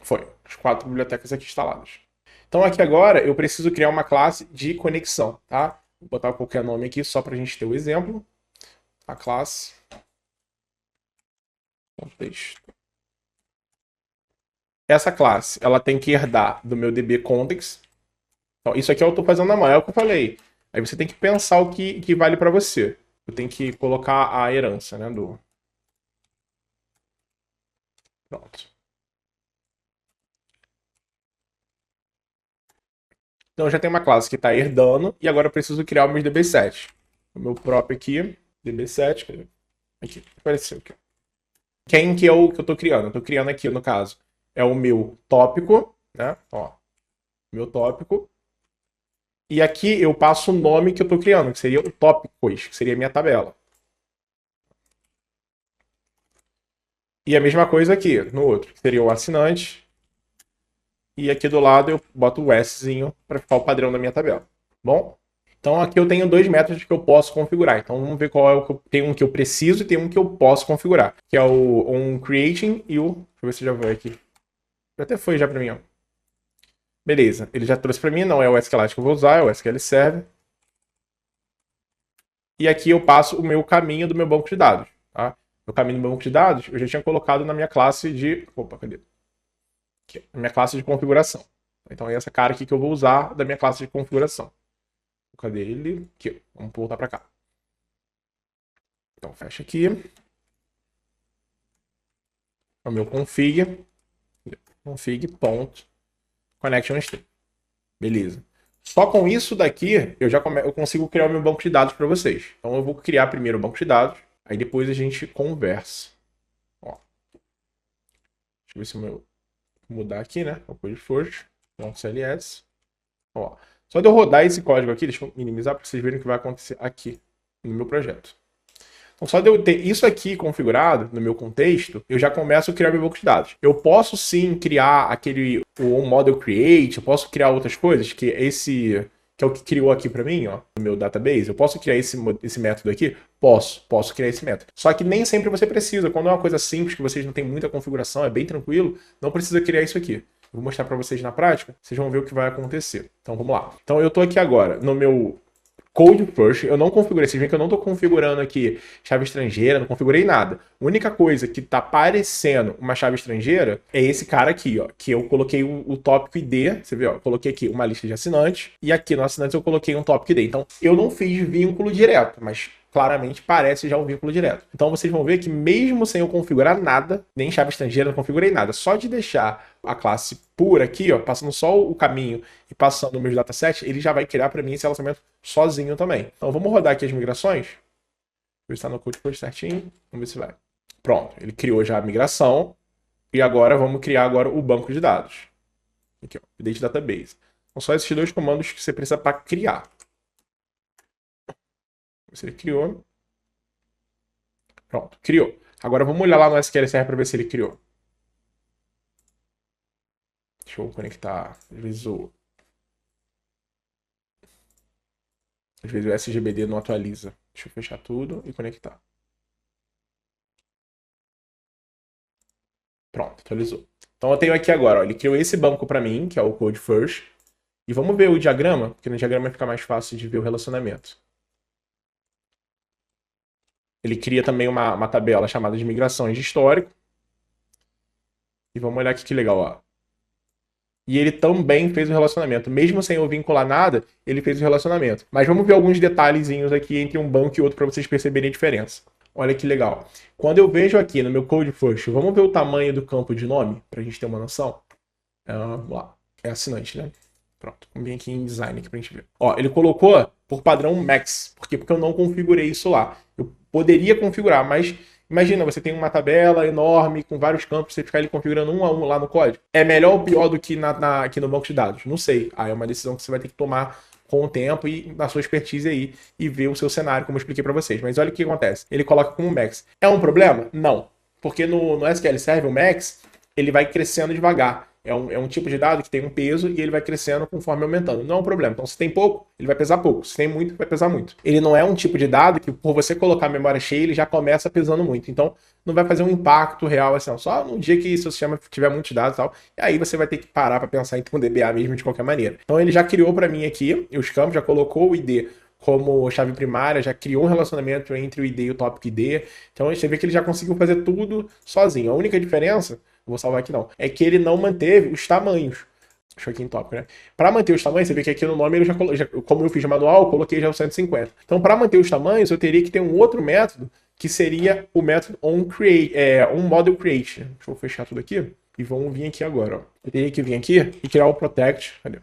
Foi. As 4 bibliotecas aqui instaladas. Então aqui agora eu preciso criar uma classe de conexão, tá? Vou botar qualquer nome aqui só para a gente ter o exemplo. A classe. Contexto. Essa classe, ela tem que herdar do meu DB Context. Então, isso aqui eu estou fazendo na mão, é o que eu falei. Aí você tem que pensar o que vale para você. Eu tenho que colocar a herança, né? Pronto. Então eu já tenho uma classe que está herdando e agora eu preciso criar o meu DB7. O meu próprio aqui, DB7, cadê? Aqui, apareceu aqui. Quem que é o que eu estou criando? Eu estou criando aqui, no caso, é o meu tópico, né? Ó, meu tópico. E aqui eu passo o nome que eu estou criando, que seria o tópicos, que seria a minha tabela. E a mesma coisa aqui, no outro, que seria o assinante. E aqui do lado eu boto o Szinho para ficar o padrão da minha tabela. Bom? Então aqui eu tenho 2 métodos que eu posso configurar. Então vamos ver qual é o que eu tenho, um que eu preciso e tem um que eu posso configurar. Que é o onCreating e o... Deixa eu ver se já vai aqui. Já até foi já para mim, ó. Beleza, ele já trouxe para mim, não é o SQLite que eu vou usar, é o SQL Server. E aqui eu passo o meu caminho do meu banco de dados. Tá? O caminho do meu banco de dados eu já tinha colocado na minha classe de... Opa, cadê? Aqui, na minha classe de configuração. Então é essa cara aqui que eu vou usar da minha classe de configuração. Cadê ele? Aqui, vamos voltar para cá. Então fecha aqui. É o meu config. Config, ponto. Connection string. Beleza. Só com isso daqui, eu consigo criar o meu banco de dados para vocês. Então eu vou criar primeiro o banco de dados, aí depois a gente conversa. Ó. Deixa eu ver se eu vou mudar aqui, né? O code first, .cls. Ó. Só de eu rodar esse código aqui, deixa eu minimizar para vocês verem o que vai acontecer aqui no meu projeto. Então, só de eu ter isso aqui configurado no meu contexto, eu já começo a criar meu banco de dados. Eu posso sim criar o model create, eu posso criar outras coisas, que é o que criou aqui para mim, ó, no meu database. Eu posso criar esse método aqui? Posso criar esse método. Só que nem sempre você precisa. Quando é uma coisa simples, que vocês não têm muita configuração, é bem tranquilo, não precisa criar isso aqui. Vou mostrar para vocês na prática, vocês vão ver o que vai acontecer. Então vamos lá. Então eu tô aqui agora no meu code first, eu não configurei, vocês veem que eu não estou configurando aqui chave estrangeira, não configurei nada. A única coisa que está parecendo uma chave estrangeira é esse cara aqui, ó, que eu coloquei o tópico ID, você vê, ó, eu coloquei aqui uma lista de assinantes, e aqui no assinantes eu coloquei um tópico ID. Então, eu não fiz vínculo direto, mas claramente parece já um vínculo direto. Então vocês vão ver que mesmo sem eu configurar nada, nem chave estrangeira, não configurei nada, só de deixar a classe pura aqui, ó, passando só o caminho e passando o meu dataset, ele já vai criar para mim esse relacionamento sozinho também. Então vamos rodar aqui as migrações. Vou estar no code certinho, vamos ver se vai. Pronto, ele criou já a migração e agora vamos criar agora o banco de dados. Aqui, ó, update database. São só esses dois comandos que você precisa para criar. Se ele criou. Pronto, criou. Agora vamos olhar lá no SQL Server para ver se ele criou. Deixa eu conectar. Às vezes o SGBD não atualiza. Deixa eu fechar tudo e conectar. Pronto, atualizou. Então eu tenho aqui agora, ó, ele criou esse banco para mim, que é o code first. E vamos ver o diagrama, porque no diagrama fica mais fácil de ver o relacionamento. Ele cria também uma tabela chamada de migrações de histórico. E vamos olhar aqui que legal, ó. E ele também fez o relacionamento. Mesmo sem eu vincular nada, ele fez o relacionamento. Mas vamos ver alguns detalhezinhos aqui entre um banco e outro para vocês perceberem a diferença. Olha que legal. Quando eu vejo aqui no meu code first, vamos ver o tamanho do campo de nome, para a gente ter uma noção. Vamos lá. É assinante, né? Pronto. Vamos vir aqui em design aqui pra gente ver. Ó, ele colocou por padrão max. Por quê? Porque eu não configurei isso lá. Eu poderia configurar, mas imagina, você tem uma tabela enorme com vários campos, você ficar ele configurando um a um lá no código. É melhor ou pior do que aqui no banco de dados? Não sei. É uma decisão que você vai ter que tomar com o tempo e na sua expertise aí e ver o seu cenário, como eu expliquei para vocês. Mas olha o que acontece. Ele coloca como max. É um problema? Não. Porque no SQL Server, o max, ele vai crescendo devagar. É um tipo de dado que tem um peso e ele vai crescendo conforme aumentando. Não é um problema. Então, se tem pouco, ele vai pesar pouco. Se tem muito, vai pesar muito. Ele não é um tipo de dado que, por você colocar a memória cheia, ele já começa pesando muito. Então, não vai fazer um impacto real, assim, só no dia que seu sistema tiver muitos dados e tal. E aí você vai ter que parar para pensar em ter um DBA mesmo de qualquer maneira. Então, ele já criou para mim aqui os campos, já colocou o ID como chave primária, já criou um relacionamento entre o ID e o tópico ID. Então, você vê que ele já conseguiu fazer tudo sozinho. A única diferença, vou salvar aqui não, é que ele não manteve os tamanhos. Deixa eu aqui em tópico, né? Para manter os tamanhos, você vê que aqui no nome, como eu fiz manual, eu coloquei já o 150. Então, para manter os tamanhos, eu teria que ter um outro método, que seria o método onModelCreate. Deixa eu fechar tudo aqui. E vamos vir aqui agora, ó. Eu teria que vir aqui e criar o protect. Cadê?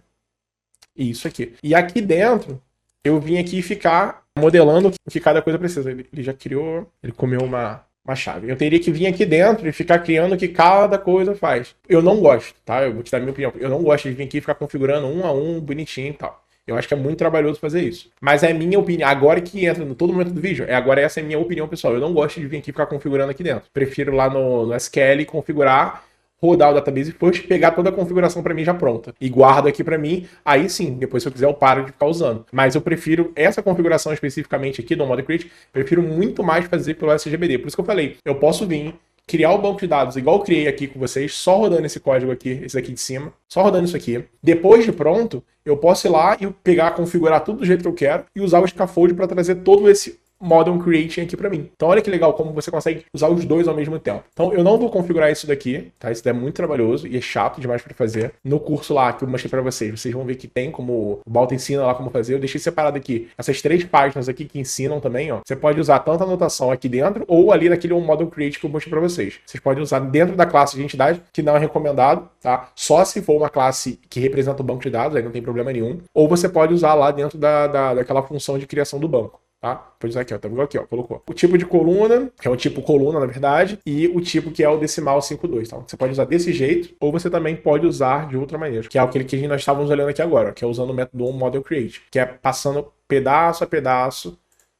Isso aqui. E aqui dentro, eu vim aqui ficar modelando o que cada coisa precisa. Ele já criou, ele comeu uma chave. Eu teria que vir aqui dentro e ficar criando o que cada coisa faz. Eu não gosto, tá? Eu vou te dar a minha opinião. Eu não gosto de vir aqui e ficar configurando um a um, bonitinho e tal. Eu acho que é muito trabalhoso fazer isso. Mas é minha opinião. Agora que entra no todo momento do vídeo, agora essa é a minha opinião, pessoal. Eu não gosto de vir aqui e ficar configurando aqui dentro. Prefiro lá no SQL configurar, rodar o database first, pegar toda a configuração para mim já pronta e guardo aqui para mim. Aí sim, depois se eu quiser eu paro de ficar usando. Mas eu prefiro essa configuração especificamente aqui do Model Create, prefiro muito mais fazer pelo SGBD. Por isso que eu falei, eu posso vir criar o banco de dados igual eu criei aqui com vocês, só rodando esse código aqui, esse aqui de cima, só rodando isso aqui. Depois de pronto, eu posso ir lá e pegar, configurar tudo do jeito que eu quero e usar o scaffold para trazer todo esse Modern Creating aqui para mim. Então olha que legal como você consegue usar os dois ao mesmo tempo. Então eu não vou configurar isso daqui, tá? Isso é muito trabalhoso e é chato demais para fazer. No curso lá que eu mostrei para vocês vão ver que tem como o Balta ensina lá como fazer. Eu deixei separado aqui essas 3 páginas aqui que ensinam também, ó. Você pode usar tanto a anotação aqui dentro ou ali naquele Modern Create que eu mostrei para vocês. Vocês podem usar dentro da classe de entidade, que não é recomendado, tá? Só se for uma classe que representa o banco de dados, aí não tem problema nenhum. Ou você pode usar lá dentro daquela função de criação do banco. Tá? Pode usar aqui, ó. Tá vendo aqui, ó. Colocou. O tipo de coluna, que é o tipo coluna, na verdade, e o tipo que é o decimal 52. Tá? Você pode usar desse jeito, ou você também pode usar de outra maneira, que é aquele que nós estávamos olhando aqui agora, que é usando o método Model Create, que é passando pedaço a pedaço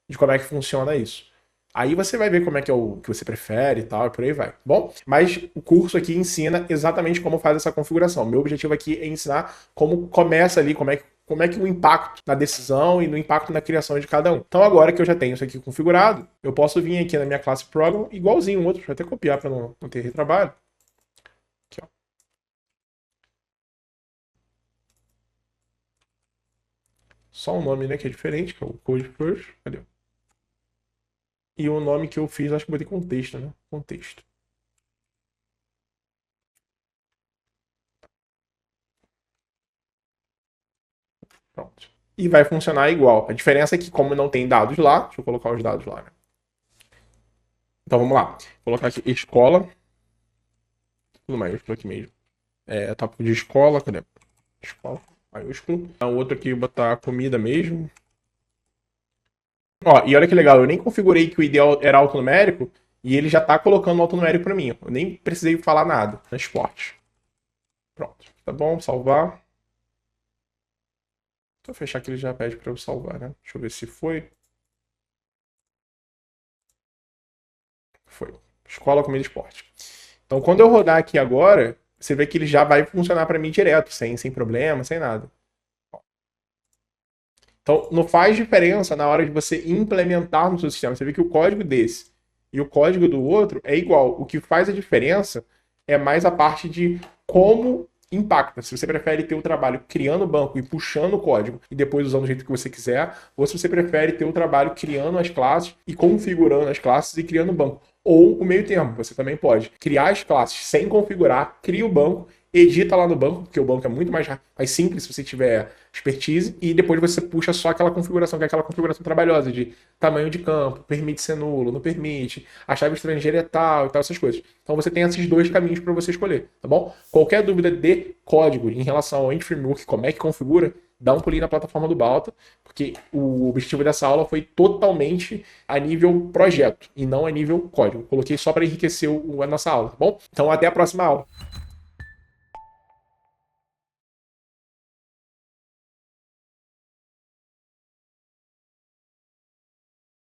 de como é que funciona isso. Aí você vai ver como é que é o que você prefere e tal, e por aí vai. Bom, mas o curso aqui ensina exatamente como faz essa configuração. Meu objetivo aqui é ensinar como começa ali, como é que o impacto na decisão e no impacto na criação de cada um. Então agora que eu já tenho isso aqui configurado, eu posso vir aqui na minha classe Program, igualzinho o outro, deixa eu até copiar para não ter retrabalho. Aqui, ó. Só o nome, né, que é diferente, que é o Code First. Cadê? E o nome que eu fiz, acho que botei contexto, né? Contexto. Pronto. E vai funcionar igual. A diferença é que, como não tem dados lá, deixa eu colocar os dados lá, né? Então vamos lá. Vou colocar aqui escola. Tudo maiúsculo aqui mesmo. Tópico de escola, cadê? Escola, maiúsculo. O outro aqui, botar comida mesmo. Ó, e olha que legal, eu nem configurei que o ideal era alfanumérico e ele já tá colocando o alfanumérico para mim. Eu nem precisei falar nada. Transporte. Pronto. Tá bom, salvar. Vou fechar que ele já pede para eu salvar, né? Deixa eu ver se foi. Foi. Escola, comida e esporte. Então, quando eu rodar aqui agora, você vê que ele já vai funcionar para mim direto, sem problema, sem nada. Então, não faz diferença na hora de você implementar no seu sistema. Você vê que o código desse e o código do outro é igual. O que faz a diferença é mais a parte de como impacta. Se você prefere ter o trabalho criando o banco e puxando o código e depois usando do jeito que você quiser, ou se você prefere ter o trabalho criando as classes e configurando as classes e criando o banco. Ou o meio termo, você também pode criar as classes sem configurar, cria o banco, edita lá no banco, porque o banco é muito mais simples se você tiver expertise, e depois você puxa só aquela configuração, que é aquela configuração trabalhosa de tamanho de campo, permite ser nulo, não permite, a chave estrangeira é tal e tal, essas coisas. Então você tem esses 2 caminhos para você escolher, tá bom? Qualquer dúvida de código em relação ao End-Framework, como é que configura, dá um pulinho na plataforma do Balta, porque o objetivo dessa aula foi totalmente a nível projeto e não a nível código. Coloquei só para enriquecer a nossa aula, tá bom? Então até a próxima aula.